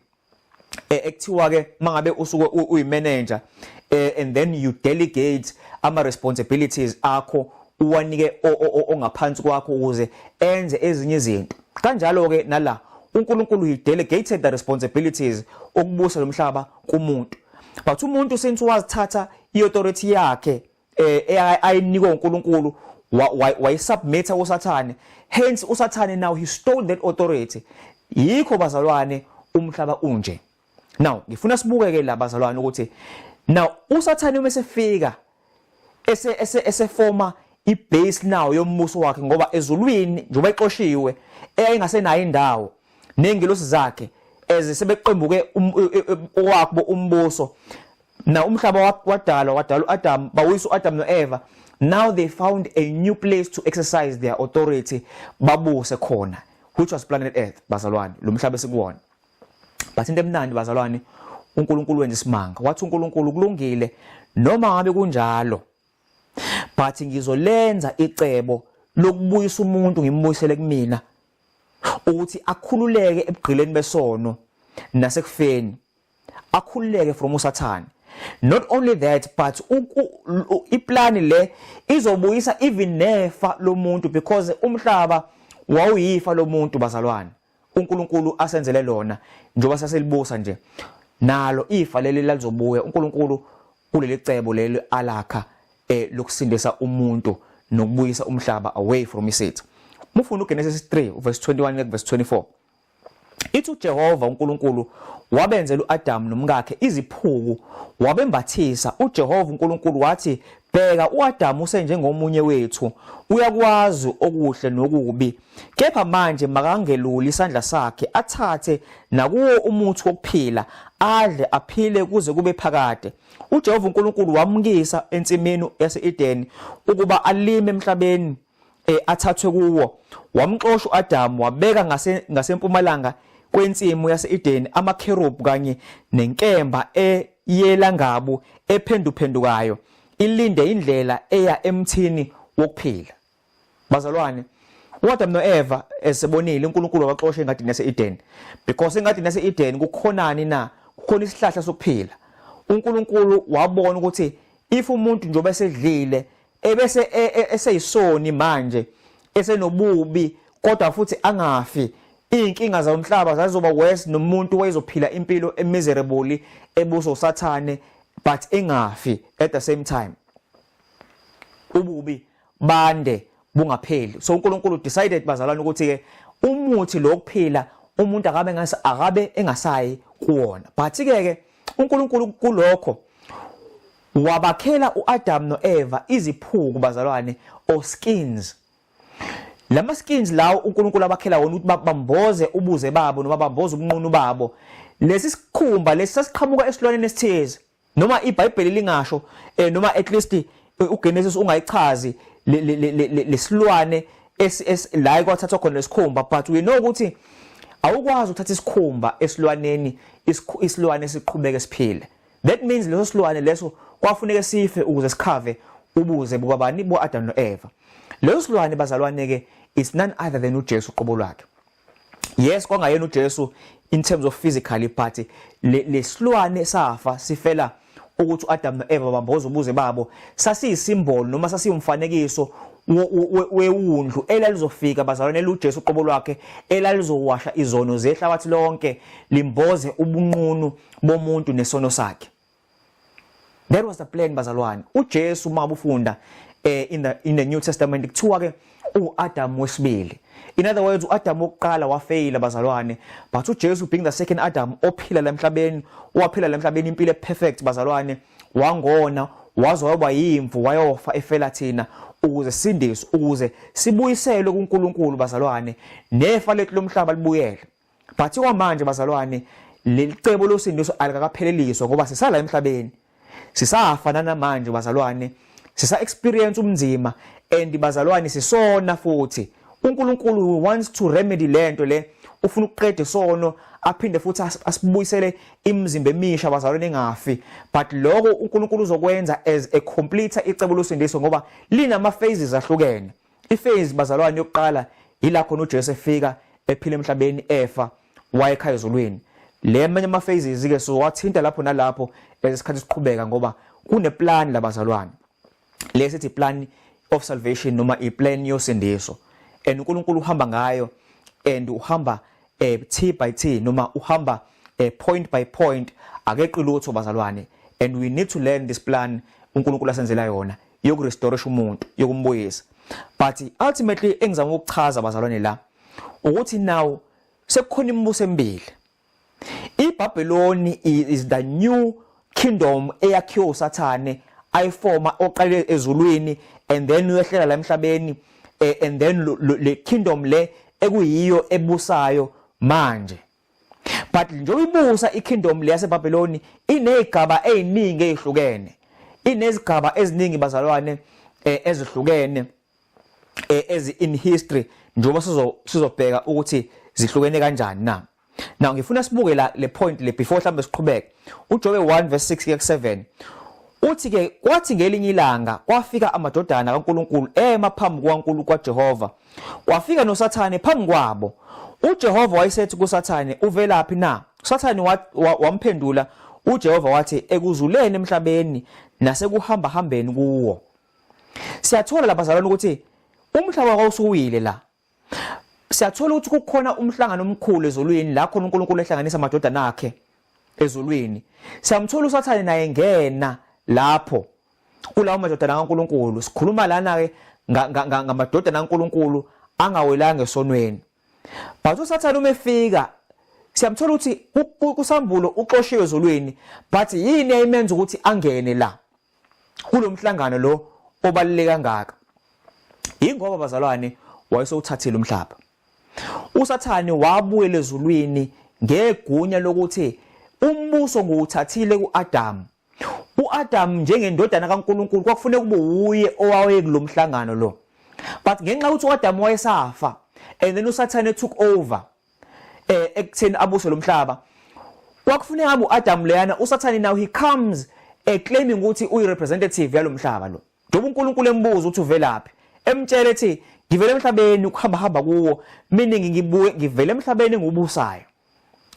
ekuthiwa ke mangabe usuke uyimanager and then you delegate ama responsibilities akho uwanike ongaphansi kwakho ukuze enze ezinye izinto. Kanjalo ke nala uNkulunkulu he delegated the responsibilities okubusa lomhlaba kumuntu. But umuntu since wazithatha iauthority yakhe ayinikwa uNkulunkulu wayisubmit uSathane, hence uSathane now he stole that authority. Yikho bazalwane umhlaba unje. Now ngifuna sibuke ke la bazalwane ukuthi now uSathane umesefika esefoma ibase now yombuso wakhe, ngoba ezulwini njoba exoshiwe eyayingasenayo indawo nengelosi zakhe ezisebeqembuke owakho umbuso. Now umhlaba wadala uAdam, bawisa uAdam noEva. Now they found a new place to exercise their authority babuse khona, which was planet Earth bazalwane, lo mhlaba esikuwona. But into emnandi bazalwane, uNkulunkulu wenza isimanga. Wathi uNkulunkulu kulungile noma ngabe kunjalo, but ngizolenza icebo lokubuyisa umuntu ngimbuyisele kumina ukuthi akhululeke ebugqileni besono nasekufeni, akhululeke from uSathane. Not only that, but iplani le izobuyisa even nefa lomuntu, because umhlaba wawuyifa lomuntu bazalwane. uNkulunkulu asenzele lona njoba saselibusa nje, nalo ifa leli lizobuya. uNkulunkulu kuleli cebo leli alakha lokusindisa umuntu nokubuyisa umhlaba away from isithi. Mufuna uGenesis 3 verse 21 verse 24. Ithi uJehova uNkulunkulu wabenzela uAdam nomkakhe iziphuku, wabembathisa. uJehova uNkulunkulu wathi bheka uAdam usenjengomunye wethu, uyakwazi okuhle nokubi, kepha manje makangeluli isandla sakhe athathe nakuwo umuthi wokuphila adle aphile kuze kube phakade. uJehova uNkulunkulu wamukisa ensimini yase-Eden ukuba alime emhlabeni athathwe kuwo. Wamxosha uAdam wabeka ngasempumalanga kwensimu yase-Eden amakherubhi kanye nenkemba yelangabu ephenduphendukayo ilinde indlela eya emthini wokuphila. Bazalwane, uAdam noEva esebonile uNkulunkulu wabaxosha engadini yase-Eden, because engadini yase-Eden kukhonani na? Kukhona isihlahla sokuphila. uNkulunkulu wabona ukuthi if umuntu njengoba esedlile ebese eseyisoni manje esenobubi kodwa futhi angafi, inkinga zomhlaba zazoba worse, nomuntu wayezophila impilo emiserable ebuso sathane but engafi at the same time. Ububi bande bungapheli. So uNkulunkulu decided bazalwane ukuthi ke umuthi lokuphila umuntu akabe engasayi kuwona. But ke uNkulunkulu kulokho wabakhela uAdam noEva iziphuku bazalwane or skins. Lama skins lawo uNkulunkulu abakhela wona ukuthi bamboze ubuze babo noma bamboze ubunqunu babo. Lesi sikhumba lesi sasiqhamuka esilwaneni esithize, noma iBhayibheli lingasho noma at least uGenesis ungayichazi lesilwane la kwathathwa khona lesikhumba, but we know ukuthi awukwazi ukuthatha isikhumba esilwaneni isilwane siqhubeke siphile. That means leso silwane leso kwafuneka sife ukuze sikhave ubuze bukabani boAdam noEva. Leso silwane bazalwane ke is none other than uJesu qobo lwakhe. Yes, kwangayena uJesu in terms of physically, but lesilwane safa sifela ukuthi uAdam noEva bamboza ubuze babo, sasiyisimbolo noma sasiyumfanekiso wewundlu elalizofika bazalwane uJesu qobo lwakhe elalizowasha izono zehlabathi lonke limboze ubunqunu bomuntu nesono sakhe. That was the plan bazalwane. uJesu mabufunda in the New Testament kuthiwa ke uAdam wesibili. In other words, uAdam wokuqala wafeyila bazalwane, but uJesu being the second Adam ophila la emhlabeni, waphila la emhlabeni impilo perfect bazalwane, wangona waze waba yimvu wayofa efela thina ukuze sindiswe, ukuze sibuyiselwe kuNkulunkulu bazalwane, nefa lethu lomhlaba libuyele. But manje bazalwane lecebo losindiso alikakapheleliswa ngoba sisala emhlabeni. Sisafana manje bazalwane, sisa experience umnzima and bazalwane sisona futhi. uNkulunkulu wants to remedy lento le, ufuna ukuqeda isono aphinde futhi asibuyisele imizimba emisha bazalwane engafi. But lokho uNkulunkulu uzokwenza as a complete icebo losindiso ngoba linama phases ahlukene. Iphase bazalwane yokuqala ila khona uJesu efika ephila emhlabeni efa wayekhaya ezulwini. Le manye ama phases ke so wathinta lapho nalapho esikhathi siqhubeka ngoba kune plan labazalwane. Lesithi plan of salvation noma iplan yosindiso. And uNkulunkulu uhamba ngayo and uhamba T by T noma uhamba point by point, akeqi lutho bazalwane. And we need to learn this plan uNkulunkulu asenzela yona yokurestore umuntu, yokumbuyisa. But ultimately engizama ukuchaza bazalwane la ukuthi now sekukhona imibuso emibili. iBabylon is the new kingdom eyakhiwa uSathane ayifoma oqale ezulwini and then uyehlela la emhlabeni, and then le kingdom le ekuyiyo ebusayo manje. But njengoba ibusa ikingdom le yaseBabylon inezigaba eziningi ezihlukene, inezigaba eziningi bazalwane ezihlukene ezi in history njengoba sizobheka ukuthi zihlukene kanjani na. Now ngifuna sibuke la le point le before mhlambe siqhubeke. uJobe 1 verse 6 ke 7 uthi ke kwathi ngelinye ilanga kwafika amadodana kaNkulunkulu emaphambi kwaNkulunkulu kwaJehova, kwafika noSathane phambi kwabo. uJehova wayesethi kuSathane, uvelaphi na? uSathane wamphendula uJehova wathi, ekuzuleni emhlabeni nasekuhamba hambeni kuwo. Siyathola lapha bazalwane ukuthi umhlaba kwawusuwile la. Siyathola ukuthi kukhona umhlangano omkhulu ezulwini la khona uNkulunkulu ehlanganisa amadodana akhe ezulwini. Siyamthola uSathane naye ngena lapho kulawo madodana kaNkulunkulu. Sikhuluma lana ke ngamadodana kaNkulunkulu angawelanga esonweni. But uSathane umefika siyamthola ukuthi kusambulo uxoshiwe ezulwini, but yini eyimenza ukuthi angene la? kulomhlangano lo obaluleke kangaka. Ingoba bazalwane wayesewuthathile umhlaba. USathane wabuyela ezulwini ngegunya lokuthi umbuso nguthathile kuAdam. uAdam njengendodana kaNkulunkulu kwakufanele kube uye owaye kulomhlangano lo. But ngenxa ukuthi uAdam wayesafa and then uSathane took over ekutheni abuse lomhlaba. Kwakufanele ngabe uAdam leyana uSathane now he comes claiming ukuthi uyirepresentative yalomhlaba lo. Njengoba uNkulunkulu embuza ukuthi uvelaphi. Emtshela ethi ngivele emhlabeni ukuhamba kuwo mina ngivele emhlabeni ngubusayo.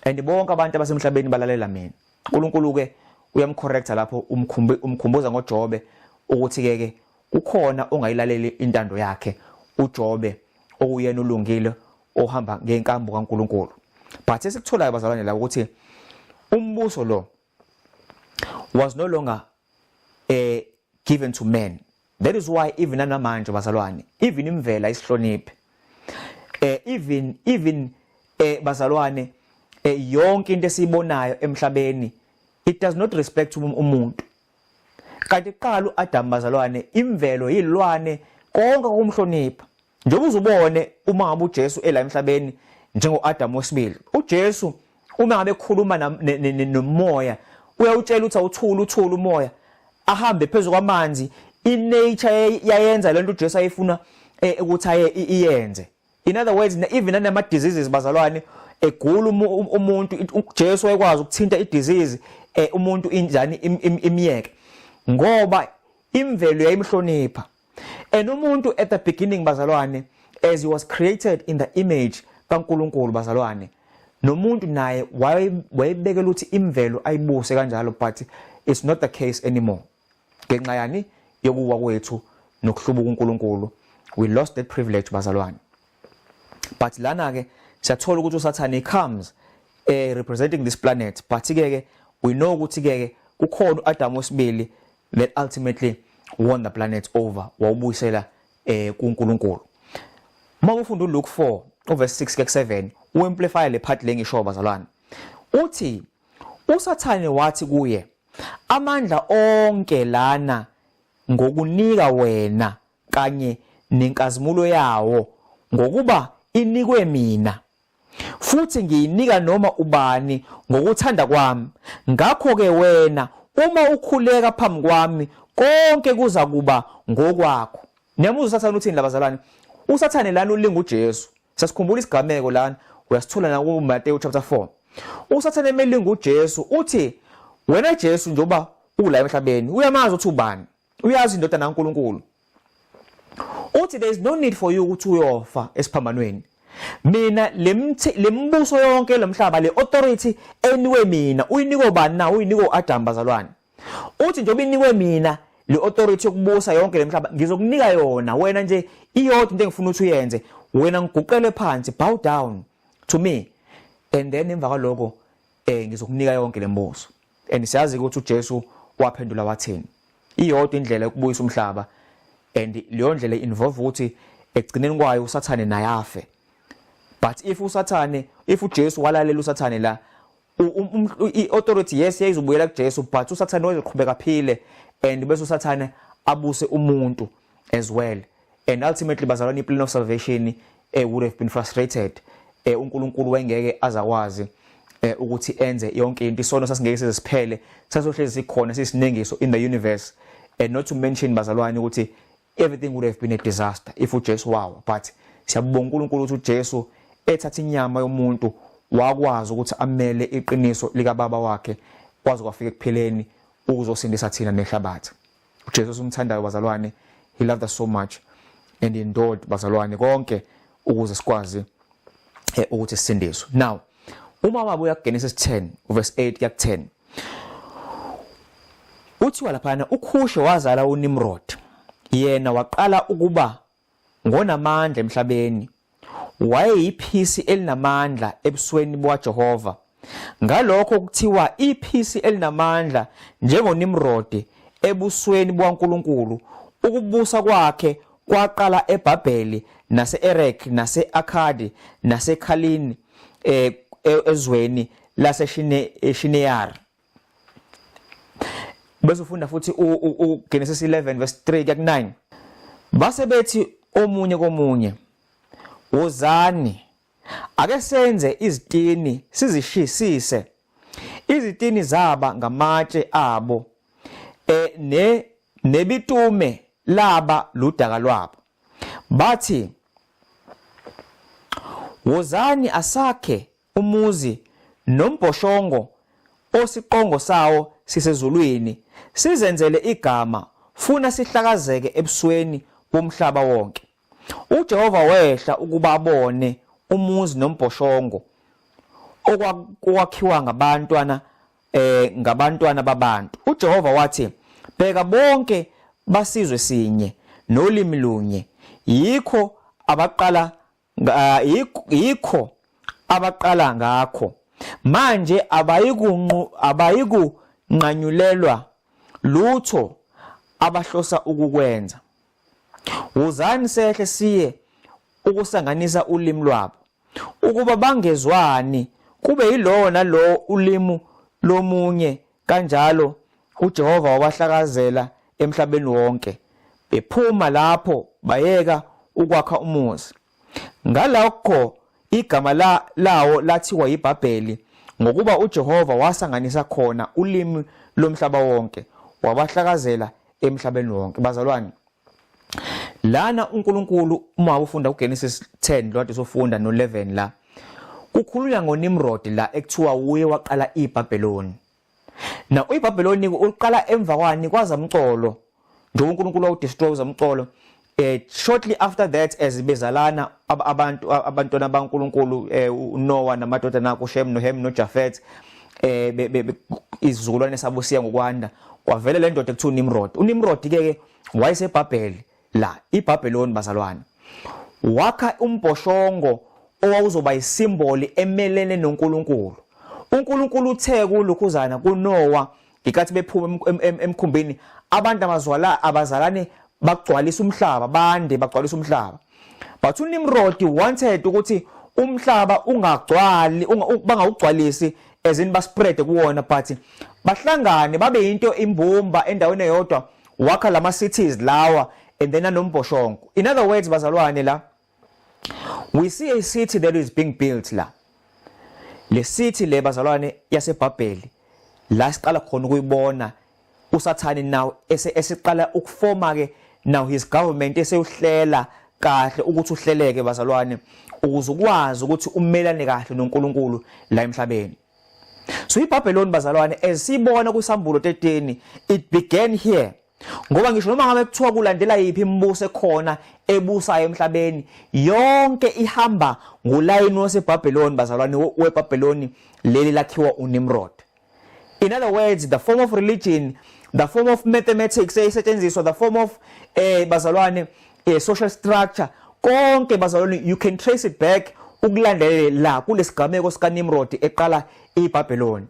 And bonke abantu abasemhlabeni balalela mina. uNkulunkulu ke uyamcorrecta lapho umkhumbuza ngoJobe ukuthi ke kukhona ongayilaleli intando yakhe uJobe okuyena ulungile ohamba ngenkambo kaNkulunkulu. But esikuthola bazalwane la ukuthi umbuso lo was no longer given to men. That is why even namanje bazalwane even imvela isihloniphe even bazalwane yonke into esibonayo emhlabeni it does not respect umuntu. Kanti qala uAdam bazalwane imvelo yilwane konke kumhlonipha. Njengoba uzubone uma ngabe uJesu ela emhlabeni njengoAdam wesibili. uJesu uma ngabe ekhuluma nomoya uyawutshela ukuthi awuthula umoya ahambe phezulu kwamanzi. Inature yayenza lento uJesu ayifuna ukuthi iyenze. In other words even nama diseases bazalwane egula umuntu uJesu ayekwazi ukuthinta idisease umuntu injani imiyeke ngoba imvelo yayimhlonipha. And umuntu at the beginning bazalwane as he was created in the image kaNkulunkulu bazalwane nomuntu naye wayebekela ukuthi imvelo ayibuse kanjalo but it's not the case anymore. Ngenxa yani yokuwa kwethu nokuhlubuka uNkulunkulu we lost that privilege bazalwane. But lana ke siyathola ukuthi uSathane comes representing this planet but ke we know ukuthi ke kukhona uAdam wesibili that ultimately won the planet over wawubuyisela kuNkulunkulu. Uma ufunda uLuke 4 verse 6 ke 7 uamplify le part lengisho bazalwane uthi uSathane wathi kuye amandla onke lana ngokunika wena kanye nenkazimulo yawo ngokuba inikwe mina futhi ngiyinika noma ubani ngokuthanda kwami. Ngakho ke wena uma ukhuleka phambi kwami konke kuza kuba ngokwakho. Niyamuzwa uSathane uthini labazalwane? uSathane lana ulinga uJesu. Sasikhumbula isigameko lana uyasithola na kuMateyu chapter 4. uSathane emelinga uJesu uthi wena Jesu njoba ula emhlabeni uyamazi ukuthi ubani. Uyazi indodana kaNkulunkulu. Uthi there is no need for you ukuthi uyofa esiphambanweni. Mina lembuso yonke lomhlaba le authority eniwe mina uyinikwe bani na uyinikwe uAdam bazalwane. Uthi njoba inikwe mina le authority yokubusa yonke lemhlaba ngizokunika yona wena nje iyodwa into engifuna ukuthi uyenze wena ngiguqele phansi bow down to me and then emva kwaloko ngizokunika yonke lembuso. And siyazi ukuthi uJesu waphendula wathini iyodwa indlela yokubuyisa umhlaba and leyo ndlela involve ukuthi ekugcineni kwayo uSathane naye afe. But if uJesu walalela uSathane la i-authority yes yayizobuyela kuJesu but uSathane wayeqhubeka phile and bese uSathane abuse umuntu as well and ultimately bazalwane iplan of salvation would have been frustrated. uNkulunkulu wengeke azakwazi ukuthi enze yonke into isono sasingeke siziphele sasohlezi sikhona sisiningiso in the universe and not to mention bazalwane ukuthi everything would have been a disaster if uJesu wawa. But siyabonga uNkulunkulu ukuthi uJesu ethatha inyama yomuntu wakwazi ukuthi amele iqiniso lika baba wakhe kwaze kwafika ekupheleni ukuzosindisa thina nehlabathi. uJesu umthandayo bazalwane he loved us so much and he endured bazalwane konke ukuze sikwazi ukuthi sisindiswe. Now uma wabuya kuGenesis 10 verse 8 kuya ku10 uthi laphana uKhushi wazala uNimrod yena waqala ukuba ngonamandla emhlabeni wayeyiphisi elinamandla ebusweni bukaJehova. Ngalokho kuthiwa iphisi elinamandla njengoNimrod ebusweni bukaNkulunkulu. Ukubusa kwakhe kwaqala eBhabheli nase-Erek nase-Akhadi naseKhalini ezweni laseShineyar. bese ufunda futhi uGenesis 11 verse 3 kuya ku9. Base bethi omunye komunye, wozani ake senze izitini sizishisise. Izitini zaba ngamatshe abo nebitume laba ludaka lwabo. Bathi wozani asakhe umuzi nombhoshongo osiqongo sawo sisezulwini, sizenzele igama funa sihlakazeke ebusweni bomhlaba wonke. uJehova wehla ukuba abone umuzi nombhoshongo okwakhiwa ngabantwana babantu. uJehova wathi, bheka bonke basizwe sinye nolimi lunye, yikho abaqala ngakho. Manje abayikunqanyulelwa lutho abahlosa ukukwenza. Wozani sehle siye ukusanganisa ulimi lwabo, ukuba bangezwani kube yilowo nalowo ulimi lomunye. Kanjalo uJehova wabahlakazela emhlabeni wonke. Bephuma lapho bayeka ukwakha umuzi. Ngalokho igama lawo lathiwa yiBhabheli, ngokuba uJehova wasanganisa khona ulimi lomhlaba wonke, wabahlakazela emhlabeni wonke. Bazalwane, lana uNkulunkulu uma ufunda uGenesis 10 lwathi sofunda no11 la kukhulunywa ngoNimrod la ekuthiwa uye waqala iBhabheloni. Na iBhabheloni uqala emva kwani kwazamcolo, nje uNkulunkulu wawudestroy zamcolo. Shortly after that, as bezalana abantwana baNkulunkulu uNoah namadodana akhe uShem noHam noJafet, izizukulwane sabo siya ngokwanda, kwavela le ndoda ekuthiwa uNimrod. uNimrod ke wayeseBhabheli la iBhabheloni. Bazalwane, wakha umbhoshongo owawuzoba yisimboli emelene noNkulunkulu. uNkulunkulu uthe kulukhuzana kuNoah ngikathi bephuma emkhumbini, abantu abazalane bagcwalisa umhlaba, bande bagcwalisa umhlaba. But uNimrod wanted ukuthi umhlaba ungagcwali, bangawugcwalisi ezini baspread kuwona, but bahlangane babe into imbumba endaweni eyodwa, wakha lama cities lawa and then anombhoshongo. In other words, bazalwane, la we see a city that is being built la. Le city le bazalwane yaseBhabheli la siqala khona ukuyibona uSathane now esiqala ukufoma ke now his government eseyuhlela kahle ukuthi uhleleke bazalwane, ukuze ukwazi ukuthi umelane kahle noNkulunkulu la emhlabeni. So iBhabheloni bazalwane, esibona kuSambulo 13, it began here. Ngoba ngisho noma ngabe kuthiwa kulandela yipi imibuso ekhona ebusayo emhlabeni, yonke ihamba ngolayini waseBhabheloni bazalwane, weBhabheloni leli lakhiwa uNimrod. In other words, the form of religion, the form of mathematics esetshenziswa, the form of bazalwane social structure, konke bazalwane, you can trace it back ukulandelela la kulesigameko sikaNimrod eqala iBhabheloni,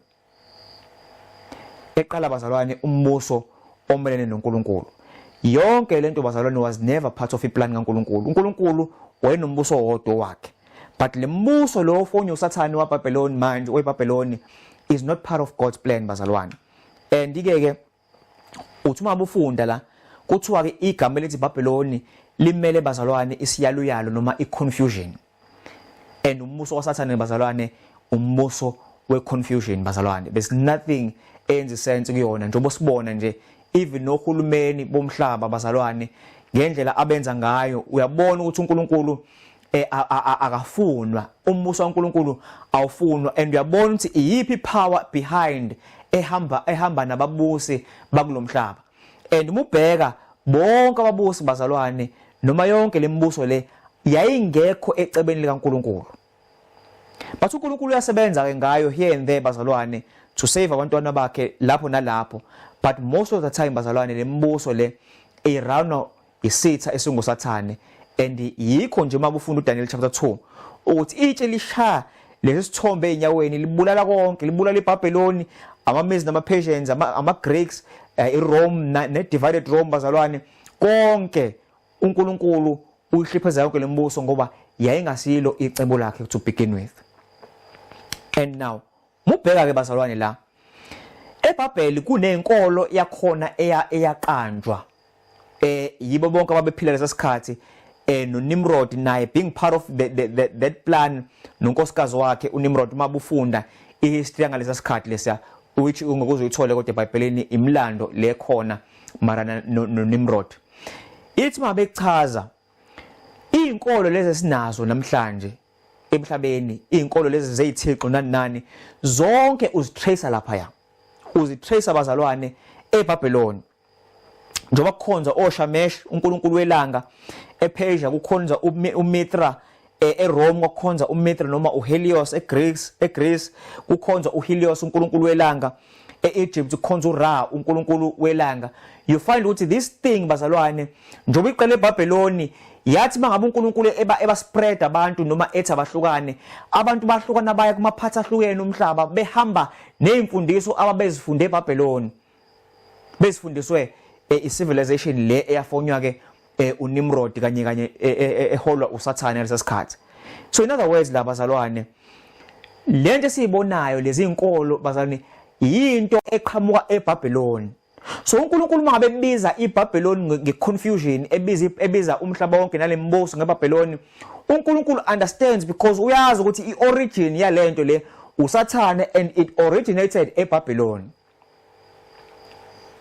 eqala bazalwane umbuso omelene noNkulunkulu. Yonke lento bazalwane was never part of iplan kaNkulunkulu. uNkulunkulu wayenombuso owodwa wakhe, but le mbuso lo ofonyo uSathane waBhabheloni manje weBhabheloni is not part of God's plan bazalwane. And ke uthi uma ubufunda la kuthiwa ke igama elithi Bhabheloni limele bazalwane isiyaluyalo noma iconfusion. And umbuso waSathane bazalwane umbuso weconfusion bazalwane. There's nothing enze sense kuyona, njengoba sibona nje even nohulumeni bomhlaba bazalwane ngendlela abenza ngayo, uyabona ukuthi uNkulunkulu akafunwa, umbuso kaNkulunkulu awufunwa. And uyabona ukuthi iyiphi power behind ehamba nababusi bakulomhlaba. And umubheka bonke ababusi bazalwane noma yonke lembuso le yayingekho ecebeni likaNkulunkulu, but uNkulunkulu uyasebenza ke ngayo here and there bazalwane to save abantwana bakhe lapho nalapho. But most of the time bazalwane lembuso le irana isitha esinguSathane. And yikho nje mabufunda uDaniel chapter 2 ukuthi itshe lisha lesithombe enyaweni libulala konke, libulala iBhabheloni, amaMedes namaPersians, amaGreeks, iRome ne-divided Rome bazalwane, konke uNkulunkulu uyihlipheza yonke lembuso ngoba yayingasilo icebo lakhe to begin with. And now mubheka ke bazalwane la eBhabheli kunenkolo yakhona eyaqanjwa yibo bonke ababephila lesikhathi noNimrod naye being part of that plan nonkosikazi wakhe uNimrod mabufunda ihistory yangalesa sikhathi lesiya which ungekuzuyithola kodwa eBhayibhelini imlando lekhona marana noNimrod. Ithi mabechaza izinkolo lezi sinazo namhlanje emhlabeni, izinkolo lezi zeyithixo nani zonke uzitrace lapha ya. Uzitrace abazalwane eBhabheloni. Njoba kukhonza oShamesh uNkulunkulu welanga, ePersia kukhonza uMithra, eRome kukhonza uMithra noma uHelios, eGreece kukhonza uHelios uNkulunkulu welanga, eEgypt kukhonza uRa uNkulunkulu welanga. You find ukuthi this thing bazalwane njoba iqele eBhabheloni yathi mangabe uNkulunkulu eba spread abantu noma ethi abahlukane, abantu bahlukana baya kumaphatha ahlukene umhlaba behamba nezimfundiso ababezifunde eBhabheloni, bezifundiswe civilization le eyafonywa ke uNimrod kanye eholwa uSathane lesikhathi. So in other words la bazalwane lento esiyibonayo lezi izinkolo bazalwane yinto eqhamuka eBhabheloni. So uNkulunkulu mangabe ebiza iBhabheloni ngeconfusion ebiza umhlaba wonke nalembuso ngeBhabheloni, uNkulunkulu understands because uyazi ukuthi iorigin yalento le uSathane and it originated eBhabheloni.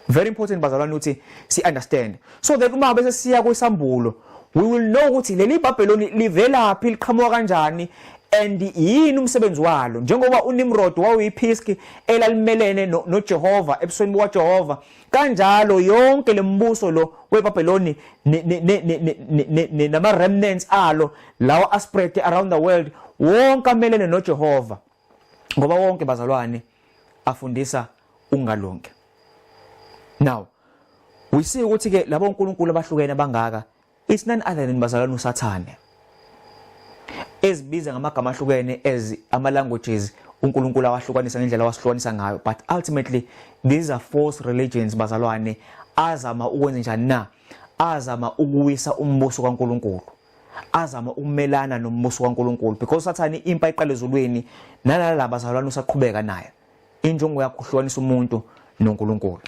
Very important bazalwane ukuthi si understand. So that uma bese siya kwisambulo we will know ukuthi leli iBhabheloni livelaphi liqhamuka kanjani and yini umsebenzi walo, njengoba uNimrod wayiPhiski elalimelene noJehova ebusweni bukaJehova, kanjalo yonke lembuso lo weBhabheloni nama remnants alo lawa spread around the world wonke amelene noJehova, ngoba wonke bazalwane afundisa ungalonke. Now we see ukuthi ke labo uNkulunkulu abahlukene bangaka it's none other than bazalwane uSathane, ezibiza ngamagama ahlukene as ama languages uNkulunkulu awahlukanisa ngendlela wasihlukanisa ngayo, but ultimately these are false religions bazalwane azama ukwenza njani na, azama ukuwisa umbuso kaNkulunkulu, azama ukumelana nombuso kaNkulunkulu, because uSathane impa iqale ezulwini nalala bazalwane usaqhubeka naye injongo yakhe ukuhlukanisa umuntu noNkulunkulu.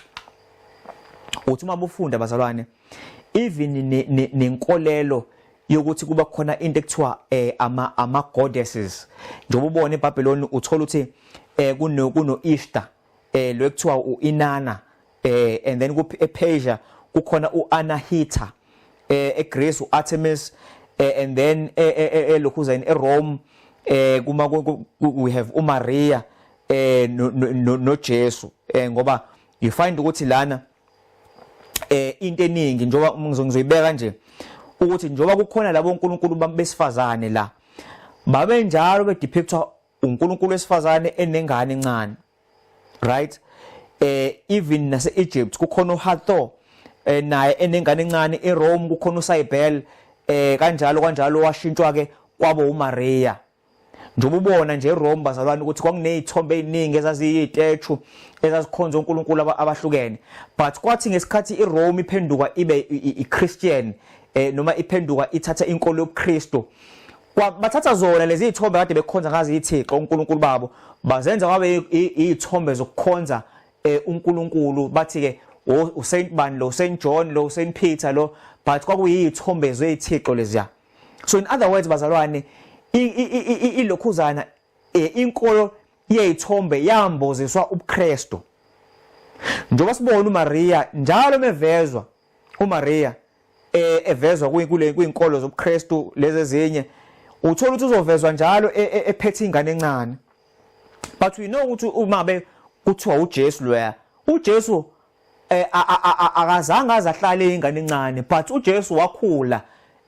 Uthi uma bufunda bazalwane even nenkolelo yokuthi kuba khona into ekuthiwa ama goddesses, njengoba ubone eBhabheloni uthola ukuthi kuno Ishtar lo ekuthiwa uInanna, and then ePersia kukhona uAnahita, eGreece uArtemis, and then elokhuzani eRome kuma we have uMaria noJesu, ngoba you find ukuthi lana into eningi njoba ngizoyibeka nje ukuthi njoba kukhona labo uNkulunkulu besifazane la babe njalo bedepictwa uNkulunkulu wesifazane enengane encane, right? Even nase Egypt kukhona uHathor naye enengane encane, eRome kukhona uCybele, kanjalo washintshwa ke kwabo uMaria. Njoba ubona nje eRome bazalwane ukuthi kwakunezithombe eziningi ezaziyitethu ezazikhonza uNkulunkulu abahlukene, but kwathi ngesikhathi iRome iphenduka ibe iChristian noma iphenduka ithatha inkolo yobuKristu, bathatha zona lezi izithombe kade bekhonza ngazi iThixo uNkulunkulu babo bazenza kwabe izithombe zokukhonza uNkulunkulu, bathi ke uSaint Ban lo, Saint John lo, Saint Peter lo, but kwakuyizithombe zezithixo leziya. So in other words bazalwane ilokhuzana inkolo yezithombe yamboziswa ubuKristu. Njoba sibona uMaria njalo mevezwa uMaria evezwa kuyinkolo zobuKristu lezi ezinye, uthola ukuthi uzovezwa njalo ephethe ingane encane, but we know ukuthi umabe kuthiwa uJesu loya, uJesu akazange azahlale ingane encane, but uJesu wakhula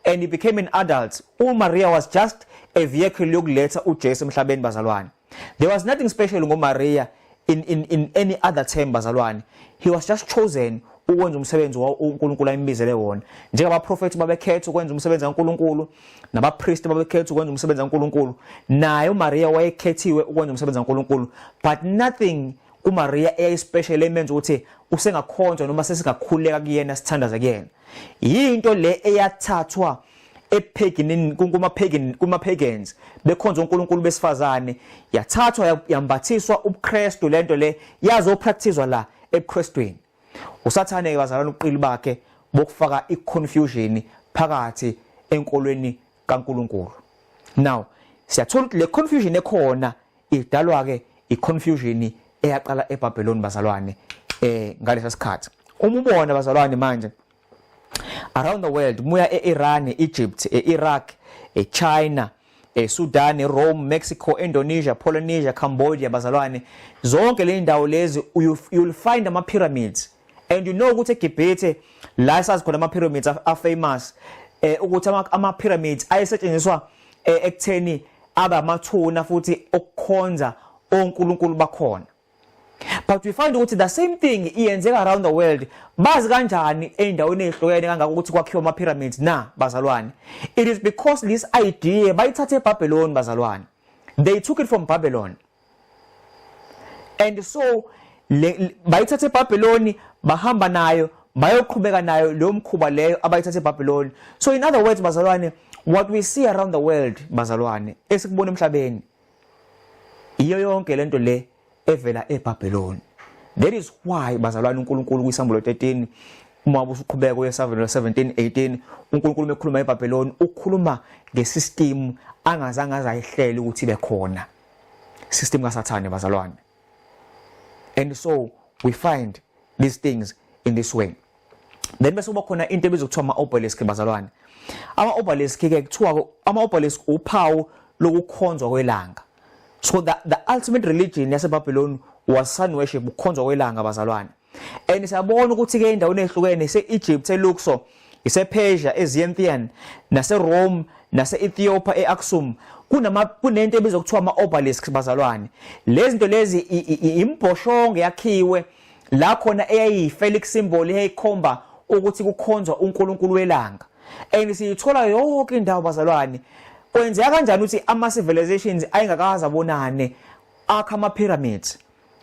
and he became an adult. uMaria was just a vehicle yokuletha uJesu emhlabeni bazalwane. There was nothing special ngoMaria in any other term bazalwane. He was just chosen ukwenza umsebenzi uNkulunkulu ayembizele wona, njengaba prophet babekhetha ukwenza umsebenzi kaNkulunkulu, nabapriest babekhetha ukwenza umsebenzi kaNkulunkulu, naye uMaria wayekhethiwe ukwenza umsebenzi kaNkulunkulu, but nothing kuMaria eyayispecial emenza ukuthi usengakhonzwa noma sesingakhuleka kuyena sithandaza kuyena. Yinto le eyathathwa kuma pagans bekhonza uNkulunkulu besifazane yathathwa yambathiswa ubuKristu lento le yazopracticewa la ebuKristweni. Usathane ke bazalwane uqili bakhe bokufaka iconfusion phakathi enkolweni kaNkulunkulu. Now siyathola ukuthi le confusion ekhona idalwa ke iconfusion eyaqala eBabylon bazalwane ngalesa sikhathi. Uma ubona bazalwane manje around the world muya eIran, Egypt, Iraq, China, Sudan, Rome, Mexico, Indonesia, Polynesia, Cambodia bazalwane zonke le ndawo lezi you'll find ama pyramids. And you know ukuthi eGibhithe la sazikhona ama pyramids are famous ukuthi ama pyramids ayesetshenziswa ekutheni abamathuna futhi okukhonza onkulunkulu bakhona. But we find ukuthi the same thing iyenzeka around the world. Bazi kanjani endaweni ezihlukene kangaka ukuthi kwakhiwa ama pyramids na bazalwane? It is because this idea bayithathe eBabylon bazalwane. They took it from Babylon. And so bayithathe eBabylon bahamba nayo bayoqhubeka nayo lo mkhuba leyo abayithathe eBabylon. So in other words bazalwane, what we see around the world bazalwane esikubona emhlabeni iyo yonke lento le evela eBabylon. That is why bazalwane uNkulunkulu kwiSamuel 13 uma usuqhubeka kweSamuel 17:18 uNkulunkulu ekhuluma eBabylon ukhuluma ngesystem angazange azayihlele ukuthi bekhona. System kaSathane bazalwane. And so we find these things in this way. Then bese kuba khona into ebizwa kuthiwa ama-obelisk bazalwane. Ama-obelisk ke kuthiwa ama-obelisk uphawu lokukhonzwa kwelanga. So the ultimate religion yaseBabylon was sun worship, ukhonzwa kwelanga bazalwane. And siyabona ukuthi ke indawo ehlukene ise-Egypt, eLuxor, ise-Persia, eZienthian, nase-Rome, nase-Ethiopia, e-Aksum kunento ebizwa kuthiwa ama-obelisk bazalwane. Lezi zinto lezi imbhoshongo yakhiwe la khona eyayiyi-phallic symbol eyayikhomba ukuthi kukhonzwa uNkulunkulu welanga. And siyithola yonke indawo bazalwane. Kwenzeka kanjani ukuthi ama civilizations ayengakaza bonane akha ama pyramids,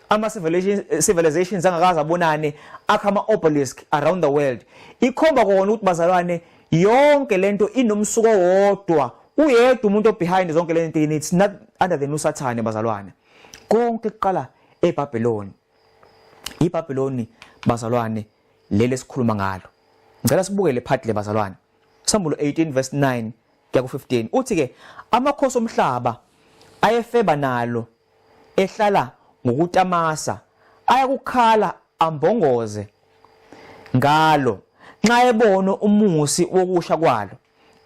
ama civilizations angakaza bonane akha ama obelisk around the world? Ikhomba kona ukuthi bazalwane yonke lento inomsuko wodwa, uyedwa umuntu behind zonke lento. It's not under the Sathane bazalwane. Konke kuqala eBabylon. iBabylon bazalwane lele sikhuluma ngalo. Ngicela sibuke le part le bazalwane. Samuel 18 verse 9 kuya ku15 uthi ke amakhosi omhlaba ayefeba nalo ehlala ngokutamasa ayakukhala ambongoze ngalo nxa ebona umusi wokusha kwalo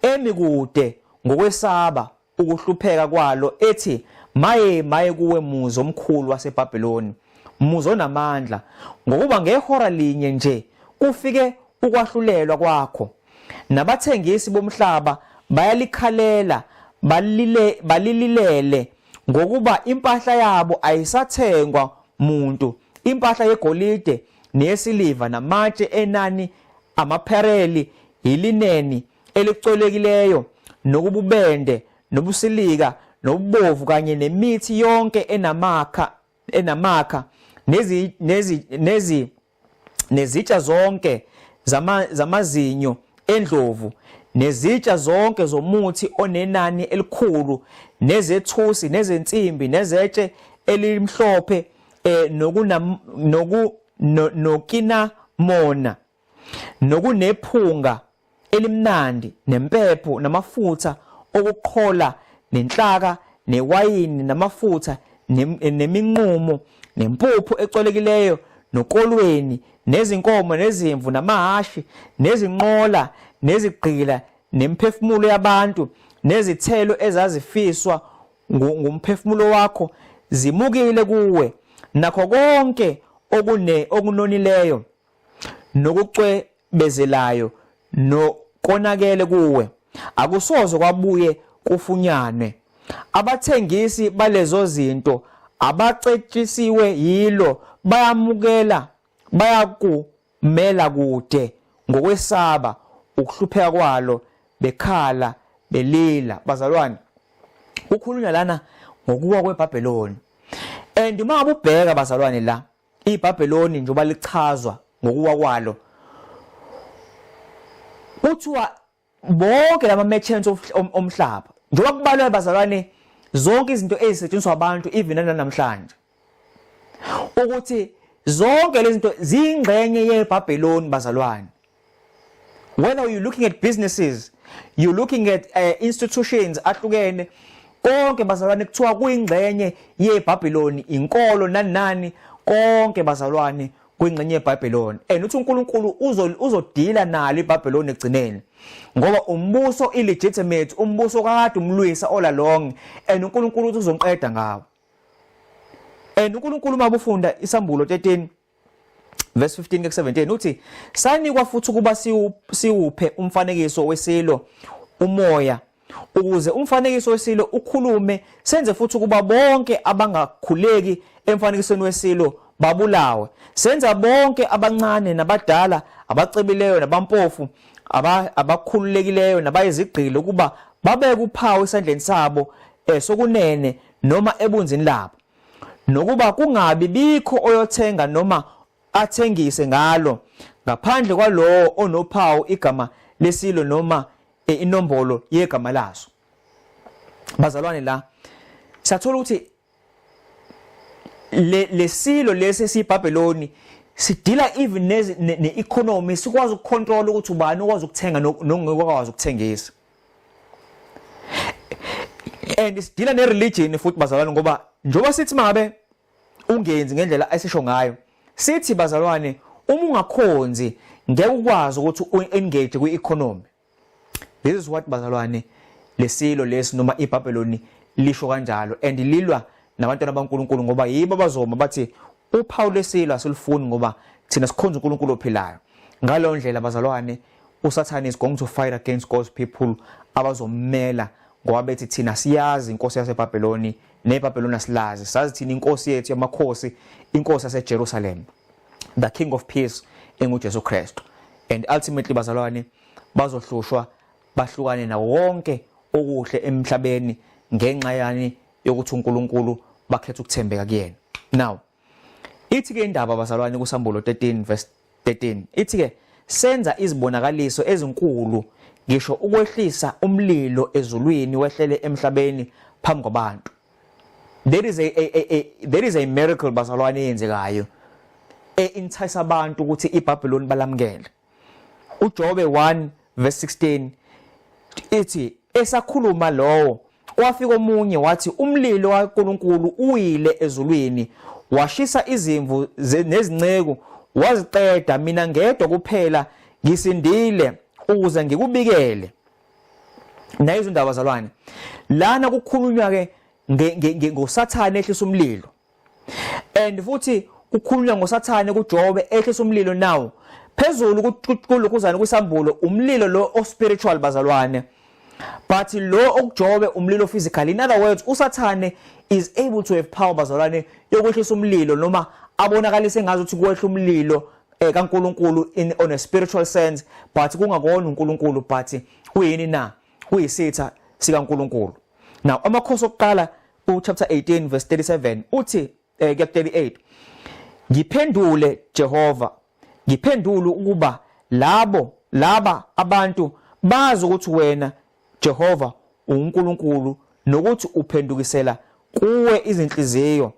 emi kude ngokwesaba ukuhlupheka kwalo ethi maye kuwe muzo omkhulu waseBabylon, muzo namandla, ngokuba ngehora linye nje kufike ukwahlulelwa kwakho. Nabathengisi bomhlaba bayalikhalela balililele ngokuba impahla yabo ayisathengwa muntu, impahla yegolide nesiliva namatshe enani amaphereli, ilineni elicolekileyo nokububende nobusilika nobubovu kanye nemithi yonke enamakha nezitsha zonke zamazinyo endlovu nezitsha zonke zomuthi onenani elikhulu nezethusi nezensimbi nezetshe elimhlophe nokinamona nokunephunga elimnandi nempepho namafutha okuqhola nenhlaka newayini namafutha neminqumo nempuphu ecolekileyo nokolweni nezinkomo nezimvu namahashi nezinqola nezigqila nemphefumulo yabantu nezithelo ezazifiswa ngumphefumulo wakho zimukile kuwe, nakho konke okunonileyo nokucwebezelayo nokonakele kuwe akusoze kwabuye kufunyanwe. Abathengisi balezo zinto abacetshisiwe yilo bayamukela bayakumela kude ngokwesaba ukuhlupheka kwalo bekhala belila. Bazalwane ukhulunywa lana ngokuwa kweBabylon, and uma ubheka bazalwane la iBabylon njengoba lichazwa ngokuwa kwalo kuthiwa bonke lama merchants omhlaba njengoba kubalwe bazalwane zonke izinto ezisetshenziswa abantu even namhlanje ukuthi zonke lezi zinto zingxenye yeBabylon bazalwane. Whether you're looking at businesses, you're looking at institutions ahlukene, konke bazalwane kuthiwa kuyingxenye yeBabylon, inkolo nani konke bazalwane kuyingxenye yeBabylon. Uthi uNkulunkulu uzodila nalo iBabylon egcineni ngoba umbuso illegitimate, umbuso kade umlwisa all along, uNkulunkulu uzonqeda ngawo. uNkulunkulu mabufunda isambulo 13 verse 15 ke 17 uthi sanikwa futhi kuba siwuphe umfanekiso wesilo umoya ukuze umfanekiso wesilo ukhulume, senze futhi kuba bonke abangakhuleki emfanekisweni wesilo babulawe, senza bonke abancane nabadala, abacebileyo nabampofu, abakhululekileyo nabayizigqilo kuba babeke uphawu esandleni sabo sokunene noma ebunzini labo, nokuba kungabi bikho oyothenga noma athengise ngalo ngaphandle kwalowo onophawu igama lesilo noma inombolo yegama laso. Bazalwane la sathola ukuthi lesilo lesi siBabylon sidila even ne-economy, sikwazi ukucontrol ukuthi ubani ukwazi ukuthenga nongekwazi ukuthengisa, and sidila ne-religion futhi bazalwane ngoba njoba sithi mangabe ungenzi ngendlela esisho ngayo, sithi bazalwane uma ungakhonzi ngeke ukwazi ukuthi u-engage kwi-economy. This is what bazalwane lesilo lesi noma iBabylon lisho kanjalo, and lilwa nabantwana baNkulunkulu ngoba yibo bazoma bathi uphawu lesilo asilufuni ngoba thina sikhonza uNkulunkulu ophilayo. Ngalo ndlela bazalwane uSathane is going to fight against God's people abazommela ngoba bethi thina siyazi inkosi yaseBabylon neBabylon asilazi, sazi thina inkosi yethu yamakhosi, inkosi yaseJerusalem, the King of Peace enguJesu Kristu. And ultimately bazalwane bazohlushwa bahlukane na wonke okuhle emhlabeni ngenxa yani yokuthi uNkulunkulu bakhetha ukuthembeka kuyena. Now ithi ke indaba bazalwane kuSambulo 13 verse 13 ithi ke senza izibonakaliso ezinkulu ngisho ukwehlisa umlilo ezulwini wehlele emhlabeni phambi kwabantu. There is a miracle bazalwane eyenzekayo entice abantu ukuthi iBabylon balamkele. uJobe 1 verse 16 ithi esakhuluma lowo wafika omunye wathi umlilo kaNkulunkulu uyile ezulwini washisa izimvu nezinceku waziqeda, mina ngedwa kuphela ngisindile ukuze ngikubikele. Nayo izindaba bazalwane lana kukhulunywa ke ngoSathane ehlisa umlilo, and futhi kukhulunywa ngoSathane kuJobe ehlisa umlilo nawo phezulu kulokuzana kwisambulo umlilo lo ospiritual bazalwane, but lo okuJobe umlilo physical. In other words, uSathane is able to have power bazalwane yokwehlisa umlilo noma abonakalise ngazo ukuthi kwehla umlilo kaNkulunkulu on a spiritual sense, but kungakona uNkulunkulu but uyini na uyisitha sikaNkulunkulu. Now amakhosi okuqala chapter 18 verse 37 uthi ke 38 ngiphendule Jehova, ngiphendule ukuba laba abantu bazi ukuthi wena Jehova uNkulunkulu nokuthi uphendukisela kuwe izinhliziyo.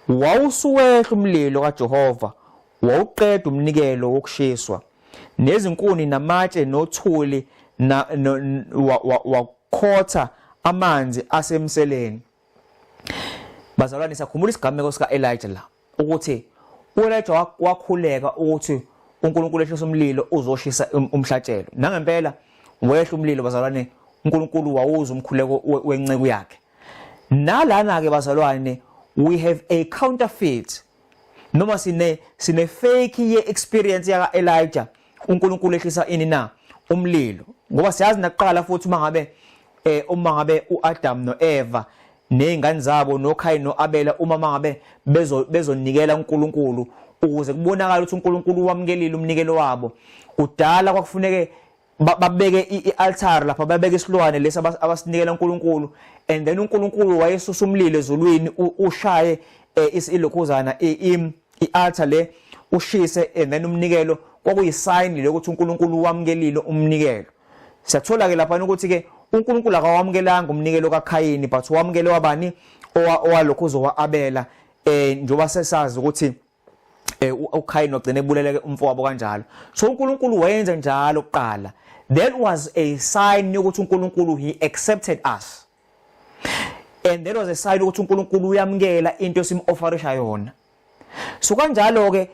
Wawusuwehla umlilo kaJehova, wawuqeda umnikelo wokushiswa nezinkuni namatshe nothuli wakhotha amanzi asemseleni. Bazalwane sakhumbula isigameko sika Elijah la ukuthi uElijah wakhuleka ukuthi uNkulunkulu ehlisa umlilo uzoshisa umhlatshelo. Nangempela wehla umlilo bazalwane, uNkulunkulu wawuza umkhuleko wenceku yakhe. Nalana ke bazalwane we have a counterfeit noma sine fake ye experience yaka Elijah uNkulunkulu ehlisa ini na umlilo, ngoba siyazi naqala futhi uma ngabe uAdam noEva nezingane zabo noKhayini noAbela uma ngabe bezonikela uNkulunkulu ukuze kubonakala ukuthi uNkulunkulu wamkelile umnikelo wabo, kudala kwakufuneke babeke ialtar lapha babeke isilwane lesi abasinikela uNkulunkulu, and then uNkulunkulu wayesusa umlilo ezulwini ushaye isilokuzana ialtar le ushise, and then umnikelo kwakuyisign lokuthi uNkulunkulu wamkelile umnikelo. siyathola ke lapha ukuthi ke uNkulunkulu akawamukelanga umnikelo kaKhayini but wamukele wabani owalokho uzowaabela njoba sesazi ukuthi uKhayini wagcina ebuleleke umfowabo kanjalo. So uNkulunkulu wayenza njalo kuqala. That was a sign yokuthi uNkulunkulu he accepted us. And that was a sign ukuthi uNkulunkulu uyamukela into esimofferisha yona. So kanjalo ke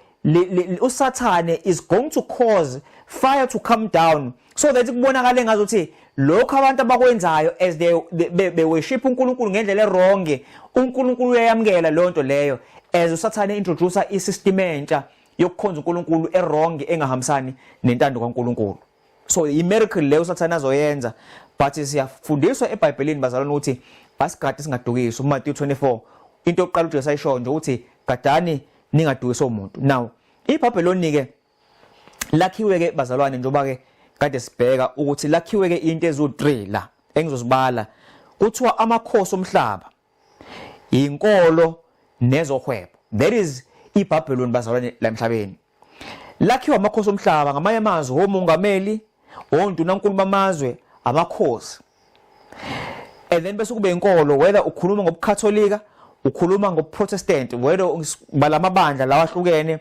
uSathane is going to cause fire to come down so that kubonakale ngazuthi lokho abantu abakwenzayo as they worship uNkulunkulu ngendlela wrong, uNkulunkulu uyayamukela lonto leyo as uSathane introducer isystem entsha yokukhonza uNkulunkulu wrong engahambisani nentando kaNkulunkulu. So i miracle leyo uSathane azoyenza but siyafundiswa eBhayibhelini bazalwane ukuthi asigade singadukiswa. uMatthew 24 into yokuqala uJesu ayisho nje ukuthi gadani ningadukiswa umuntu. Now iBhabheloni ke lakhiwe ke bazalwane njoba ke kade sibheka ukuthi lakhiwe ke into ezu3 la engizozibala kuthiwa amakhosi omhlaba, inkolo nezohwebo. That is iBhabheloni bazalwane la emhlabeni. Lakhiwa amakhosi omhlaba ngamanye amazwi omongameli, ondunankulu bamazwe, amakhosi. And then bese kube inkolo, whether ukhuluma ngobuKatholika, ukhuluma ngobuProtestant, whether balamabandla lawahlukene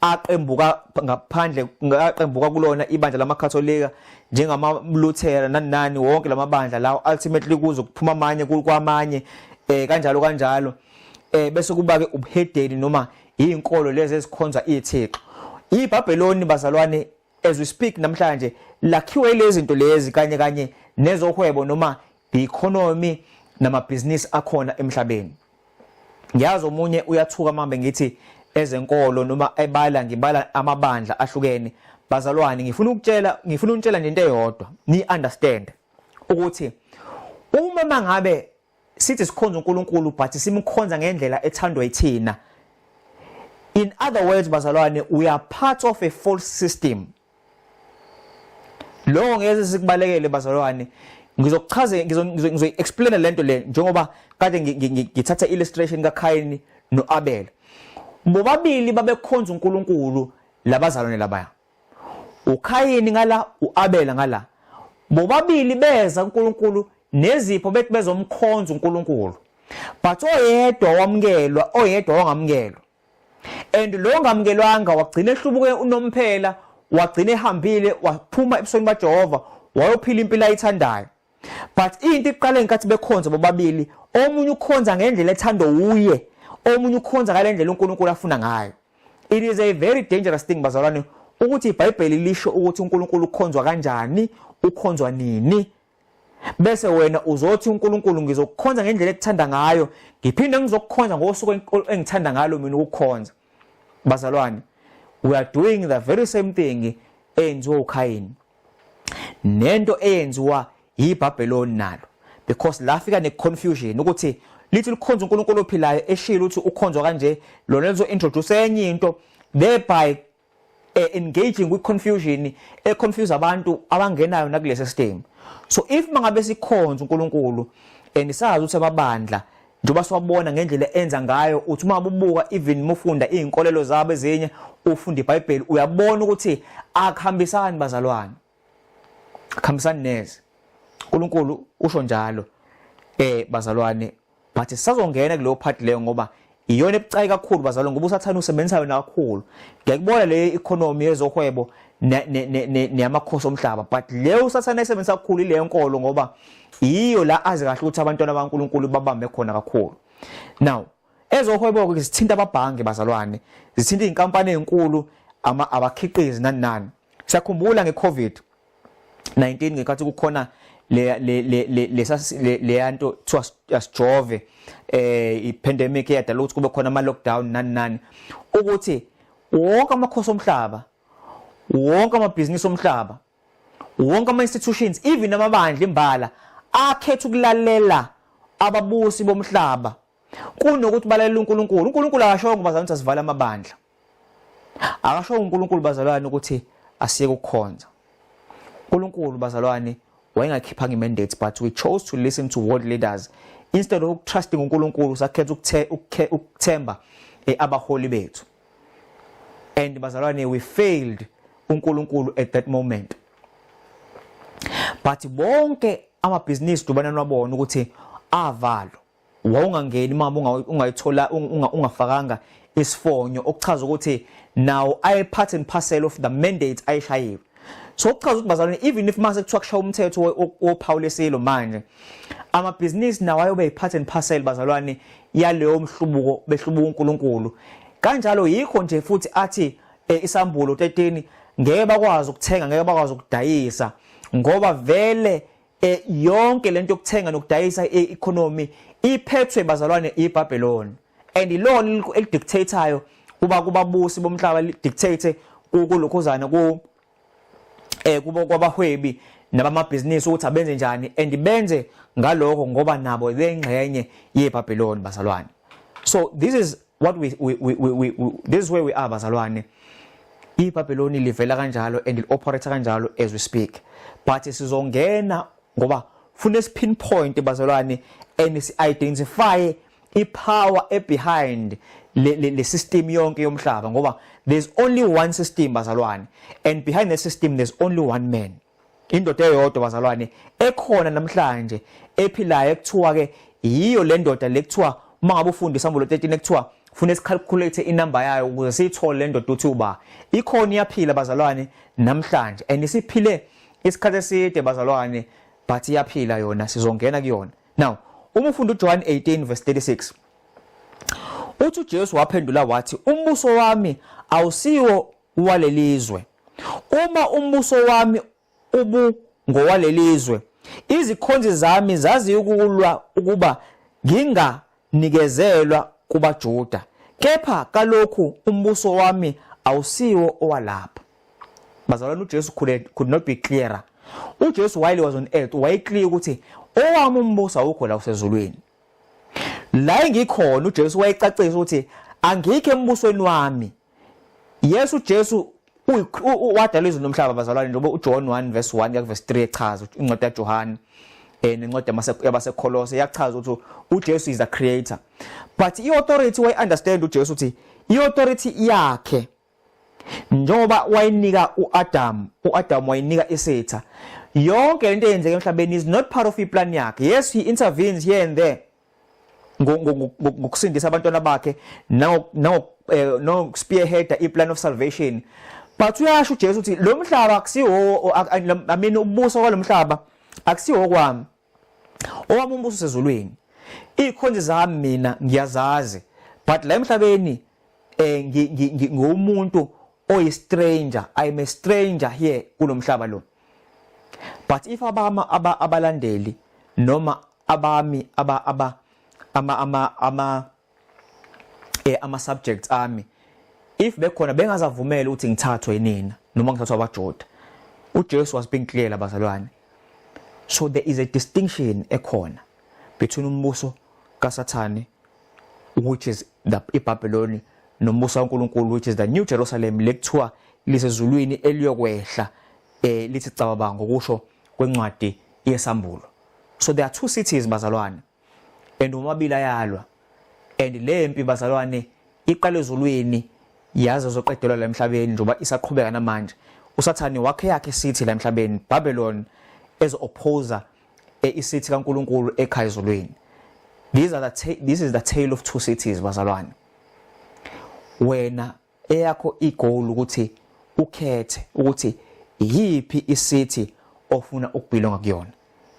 aqembuka ngaphandle aqembuka kulona ibandla lamaKatholika njengama Luther nani wonke lamabandla lawo ultimately kuzo kuphuma amanye kwamanye kanjalo bese kuba ke ubuhedeni noma izinkolo lezi ezikhonza izithixo. iBhabheloni bazalwane as we speak namhlanje lakhiwe lezi zinto lezi kanye nezohwebo noma the economy nama business akhona emhlabeni. Ngiyazi omunye uyathuka mambe ngithi ezenkolo noma ngibala amabandla ahlukene. Bazalwane ngifuna ukutshela into eyodwa ni understand ukuthi uma mangabe sithi sikhonza uNkulunkulu but simkhonza ngendlela ethandwa yithina, in other words bazalwane we are part of a false system. Lo ngeze sikubalekele bazalwane ngizokuchaza ngizo-explain lento le njengoba kade ngithatha illustration kaKhayini noAbel. Bobabili babekhonza uNkulunkulu labazalwane labaya. uKhayini ngala uAbel ngala. Bobabili beza uNkulunkulu nezipho bethi bezomkhonza uNkulunkulu. But oyedwa wamukelwa, oyedwa wangamukelwa. And lo ngamukelwanga wagcina ehlubuke unomphela, wagcina ehambile waphuma ebusweni baJehova, wayophila impilo ayithandayo. But into iqale ngenkathi bekhonza bobabili, omunye ukhonza ngendlela ethandwa uye, omunye ukhonza ngalendlela uNkulunkulu afuna ngayo. It is a very dangerous thing bazalwane ukuthi iBhayibheli lisho ukuthi uNkulunkulu ukhonzwa kanjani, ukhonzwa nini. Bese wena uzothi uNkulunkulu ngizokukhonza ngendlela ekuthanda ngayo, ngiphinde ngizokukhonza ngosuku engithanda ngalo mina ukukhonza. Bazalwane, we are doing the very same thing enziwa uKhayini nento eyenziwa iBhabheloni nalo, because lafika neconfusion ukuthi lithi likhonza uNkulunkulu ophilayo eshilo ukuthi ukhonzwa kanje, lona lizo introduce enye into thereby engaging with confusion confuse abantu abangenayo nakule system. So if mangabe sikhonza uNkulunkulu sazi ukuthi amabandla njoba siwabona ngendlela enza ngayo, uthi uma ububuka even mufunda izinkolelo zabo ezinye, ufunda iBhayibheli uyabona ukuthi akuhambisani bazalwane, akuhambisani neze. uNkulunkulu usho njalo bazalwane, but sisazongena kuleyo part leyo ngoba iyona ebucayi kakhulu bazalwane, ngoba uSathane usebenzisa yona kakhulu. Ngiyakubona le economy yezohwebo neyamakhosi omhlaba, but leyo uSathane esebenzisa kakhulu ile nkolo ngoba iyo la azi kahle ukuthi abantwana baNkulunkulu babambe khona kakhulu. Now ezohwebo ke sithinta ababhange bazalwane, zithinta izinkampani ezinkulu, abakhiqizi nani. Siyakhumbula ngeCovid-19 ngekhathi kukhona le yanto asijove ipandemic eyadala ukuthi kube khona ama lockdown nani ukuthi wonke amakhosi omhlaba, wonke amabhizinisi omhlaba, wonke ama institutions, even amabandla imbala akhetha ukulalela ababusi bomhlaba kunokuthi balalela uNkulunkulu. uNkulunkulu akasho bazalwane ukuthi asivala amabandla, akasho uNkulunkulu bazalwane ukuthi asiyeke ukukhonza. uNkulunkulu bazalwane wayengakhiphanga imandate, but we chose to listen to world leaders instead of trusting uNkulunkulu. Sakhetha ukuthemba abaholi bethu, and bazalwane we failed uNkulunkulu at that moment. but bonke amabhizinisi dubana nwabona ukuthi avalo wawungangeni mama ungayithola ungafakanga isifonyo okuchaza ukuthi now I part and parcel of the mandate ayishayiwe. So ukuchaza ukuthi bazalwane even if mase kuthiwa kushaya umthetho ophawulesilo manje amabhizinisi nawo ayobe part and parcel bazalwane yaleyo mhlubuko behlubuka uNkulunkulu. Kanjalo yikho nje futhi athi isambulo 13 ngeke bakwazi ukuthenga ngeke bakwazi ukudayisa ngoba vele yonke lento yokuthenga nokudayisa economy iphethwe bazalwane iBabylon and ilona elidictateayo kubabusi bomhlaba dictate kulokhuzana kuba kwabahwebi nabamabhizinisi ukuthi abenze njani and benze ngalokho ngoba nabo lengxenye yeBabylon bazalwane. So this is what we this is where we are bazalwane. iBabylon livela kanjalo and operates kanjalo as we speak, but sizongena ngoba funa pinpoint bazalwane and si identify ipower behind le system yonke yomhlaba ngoba there's only one system bazalwane and behind the system there's only one man, indoda eyodwa bazalwane ekhona namhlanje ephilayo ekuthiwa ke yiyo le ndoda lekuthiwa uma ngabe ufundisa Isambulo 13 ekuthiwa funa isicalculate inumber yayo ukuze siyithole le ndoda uthi uba ikhona iyaphila bazalwane namhlanje and isiphile isikhathi eside bazalwane but iyaphila yona sizongena kuyona. Now uma ufunda uJohn 18 verse 36 uthi uJesu waphendula wathi umbuso wami awusiwo walelizwe. Uma umbuso wami ubu ngowalelizwe izikhonzi zami zazi ukulwa ukuba nginganikezelwa kubaJuda, kepha kalokhu umbuso wami awusiwo owalapha. Bazalwane uJesu could not be clearer. uJesu while he was on earth wayeclear ukuthi owami umbuso awukho la usezulwini. La engikhona uJesu wayecacisa ukuthi angikho embusweni wami. Yes uJesu wadala izwe nomhlaba bazalwane njengoba uJohn 1 verse 1 ya verse 3 echaza incwadi kaJohn nencwadi yabaseKolose yachaza ukuthi uJesu is the creator, but iauthority way understand uJesu ukuthi iauthority yakhe njengoba wayinika uAdam wayinika isetha yonke lento eyenzeka emhlabeni is not part of iplan yakhe. Yes he intervenes here and there ngokusindisa abantwana bakhe no spearhead iplan of salvation, but uyasho uJesu ukuthi lo mhlaba akusiwo ubuso kwalomhlaba akusiwo kwami, owami umbuso sezulwini. Ikhonzi zami mina ngiyazazi but la emhlabeni ngumuntu stranger. I am a stranger here kulomhlaba lo. But if abalandeli noma abami ama subjects ami if bekhona bengazavumela ukuthi ngithathwe yinina noma ngithathwa abaJuda, uJesu was being clear labazalwane. So there is a distinction ekhona between umbuso kaSathane which is the Babylon nombuso kaNkulunkulu which is the New Jerusalem lekuthiwa lisezulwini eliyokwehla lithi cabanga ngokusho kwencwadi yesambulo. So there are two cities bazalwane and omabili yalwa and lempi bazalwane iqale ezulwini yaze zoqedelwa la emhlabeni njoba isaqhubeka namanje. uSathane wakhe yakhe city la emhlabeni Babylon as opposer isithi kaNkulunkulu ekhaya ezulwini. This is the tale of two cities bazalwane. Wena eyakho igoal ukuthi ukhethe ukuthi yipi isity ofuna ukubelonga kuyona,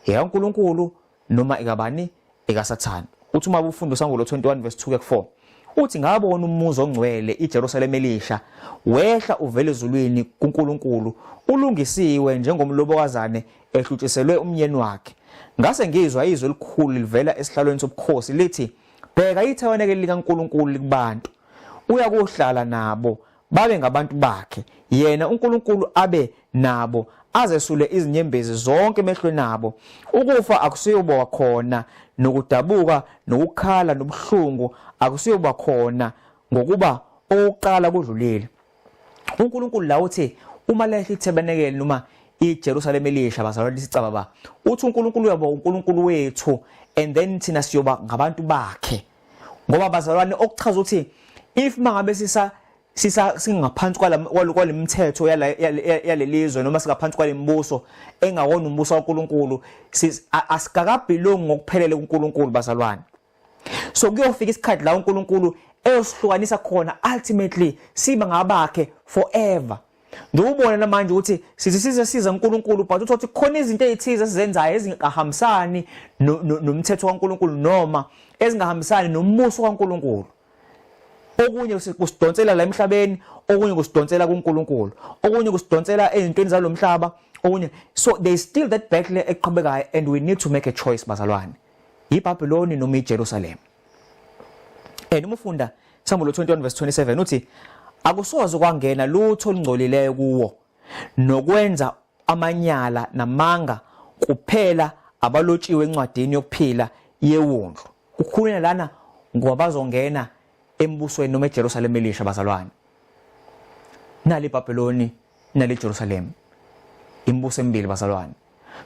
eyaNkulunkulu noma ekabani ekaSathane. Uthi uma ufunda uSambulo 21 verse 2 ku4 uthi ngabona umuzi ongcwele iJerusalem elisha wehla uvela ezulwini kuNkulunkulu ulungisiwe njengomlobokazane ehlutshiselwe umnyeni wakhe. Ngase ngizwa izwi elikhulu livela esihlalweni sobukhosi lithi, bheka ithabanekeli likaNkulunkulu likubantu, uyakuhlala nabo babe ngabantu bakhe, yena uNkulunkulu abe nabo azesule izinyembezi zonke emehlweni nabo. Ukufa akusiyoba khona, nokudabuka nokukhala nobuhlungu akusiyoba khona, ngokuba oqala kudlulile. uNkulunkulu la uthi uma lehla ithabanekeli noma iJerusalem elisha bazalwane lisicaba uthi uNkulunkulu uyaba uNkulunkulu wethu and then thina siyoba ngabantu bakhe. Ngoba bazalwane okuchaza ukuthi if mangabe singaphansi kwalemithetho yalelizwe noma singaphansi kwalembuso engawona umbuso kaNkulunkulu asigakabelongi ngokuphelele kuNkulunkulu bazalwane. So kuyofika isikhathi la uNkulunkulu eyosihlukanisa khona ultimately siba ngabakhe forever. Ngiyubona namanje ukuthi siza uNkulunkulu but uthothi khona izinto ezithize esizenzayo ezingahambisani nomthetho kaNkulunkulu noma ezingahambisani nombuso kaNkulunkulu. Okunye kusidonsela la emhlabeni, okunye kusidonsela kuNkulunkulu, okunye kusidonsela ezintweni zalomhlaba, okunye. So there is still that battle eqhubekayo and we need to make a choice bazalwane. IBabylon noma iJerusalem. Uma ufunda Samuel 21:27 uthi akusoze kwangena lutho olungcolileyo kuwo nokwenza amanyala namanga kuphela abalotshiwe encwadini yokuphila yewundlu. Ukukhulunywa lana ngoba bazongena embusweni noma eJerusalem elisha bazalwane. Nali iBabylon nali iJerusalem. Imbuso emibili bazalwane.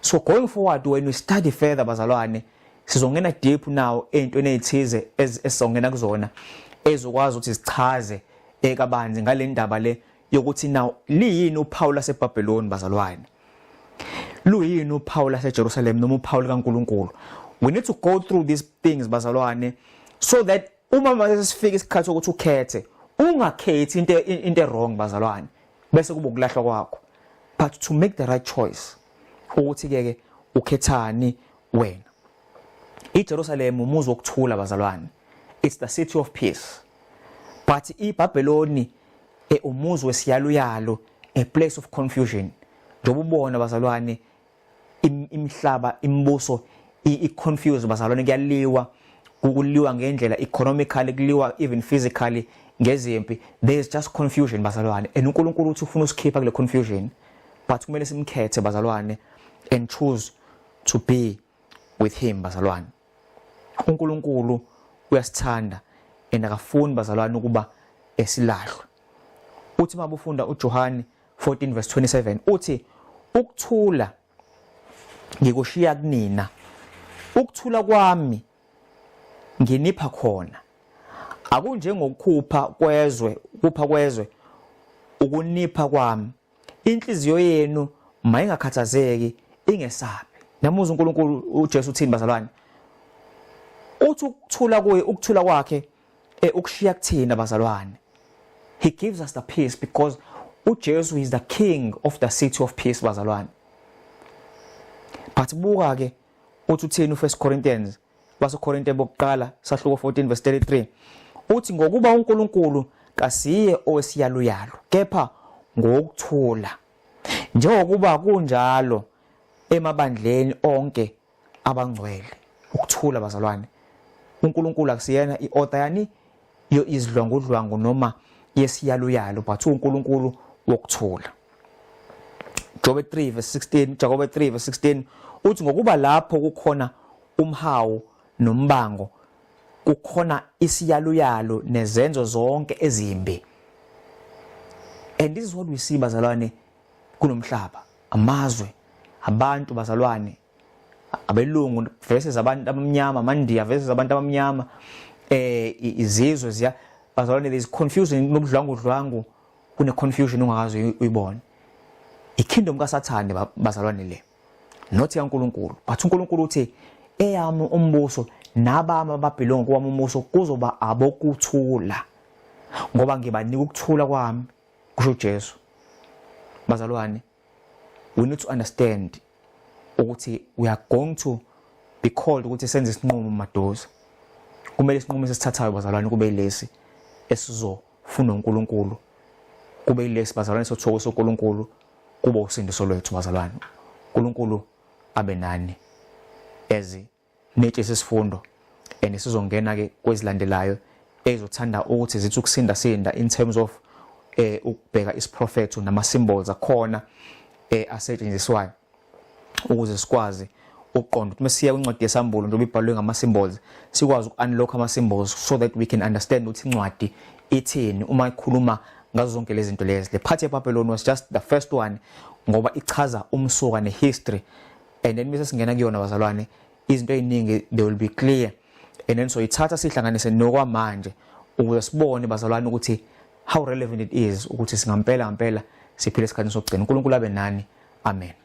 So going forward when we study further bazalwane sizongena deep now ezintweni ezithize esizongena kuzona ezokwazi ukuthi sichaze ekabanzi ngale ndaba le yokuthi now liyini uPaul laseBabylon bazalwane. Luyini uPaul laseJerusalem noma uPaul kaNkulunkulu. We need to go through these things bazalwane so that uma masifika isikhathi sokuthi ukhethe ungakhethi into wrong bazalwane bese kuba ukulahlwa kwakho, but to make the right choice ukuthi ke ukhethani wena. iJerusalem umuzi wokuthula bazalwane. It's the city of peace. But iBabylon umuzi wesiyaluyalo, a place of confusion. Njengoba ubona bazalwane imhlaba imbuso i-confused bazalwane, kuyaliwa, kuliwa ngendlela economically, kuliwa even physically ngezimpi. There is just confusion bazalwane, and uNkulunkulu uthi ufuna usikhipha kule confusion, but kumele simkhethe bazalwane and choose to be with him bazalwane. uNkulunkulu uyasithanda and akafuni bazalwane ukuba esilahlwe. Uthi mabufunda uJohane 14:27 uthi ukuthula ngikushiya kunina, ukuthula kwami nginipha khona, akunjengokukhupha kwezwe ukunipha kwami. Inhliziyo yenu mayingakhathazeki ingesabi. Namuza uNkulunkulu uJesu uthini bazalwane? Uthi ukuthula kwakhe ukushiya kuthina bazalwane. He gives us the peace because uJesu is the king of the city of peace bazalwane. But buka ke uthi uthini uFirst Corinthians baseKorinte bokuqala sahluko 14:33 uthi ngokuba uNkulunkulu kasiye owesiyaluyalo kepha ngokuthula, njengokuba kunjalo emabandleni onke abangcwele. Ukuthula bazalwane. uNkulunkulu akusiyena iauthor yani izidlwangudlwangu noma yesiyaluyalo, but uNkulunkulu wokuthula. Job 3:16 uthi ngokuba lapho kukhona umhawu nombango kukhona isiyaluyalo nezenzo zonke ezimbi. And this is what we see bazalwane kunomhlaba. Amazwe, abantu bazalwane, abelungu versus abantu abamnyama, amandiya versus abantu abamnyama, izizwe ziya bazalwane. There is confusion nobudlwangudlwangu, kune confusion ungakazi uyibona. iKingdom kaSathane bazalwane le, not yaNkulunkulu. But uNkulunkulu uthi eyami umbuso nabami ababelonga kwami umbuso kuzoba abokuthula, ngoba ngibanika ukuthula kwami, kusho uJesu. Bazalwane, we need to understand ukuthi we are going to be called ukuthi senze isinqumo madoza. Kumele isinqumo esithathayo bazalwane kube yilesi esizofuna uNkulunkulu, kube yilesi bazalwane sothokoza uNkulunkulu, kuba usindiso lwethu bazalwane. uNkulunkulu abe nani ezi netshe sesifundo and sizongena ke kwezilandelayo ezothanda ukuthi zithi ukusinda in terms of ukubheka isiprofetho nama symbols akhona asetshenziswayo ukuze sikwazi uqonda ukuthi masiya kwincwadi yesambulo njengoba ibhalwe ngama symbols sikwazi ukunlock ama symbols so that we can understand ukuthi incwadi ithini uma ikhuluma ngazo zonke lezi zinto lezi. The part yeBabylon was just the first one ngoba ichaza umsuka nehistory, and then bese singena kuyona bazalwane izinto eziningi they will be clear, and then so ithatha sihlanganise nokwamanje ukuze sibone bazalwane ukuthi how relevant it is ukuthi singampela siphile esikhathini sokugcina. uNkulunkulu abe nani. Amen.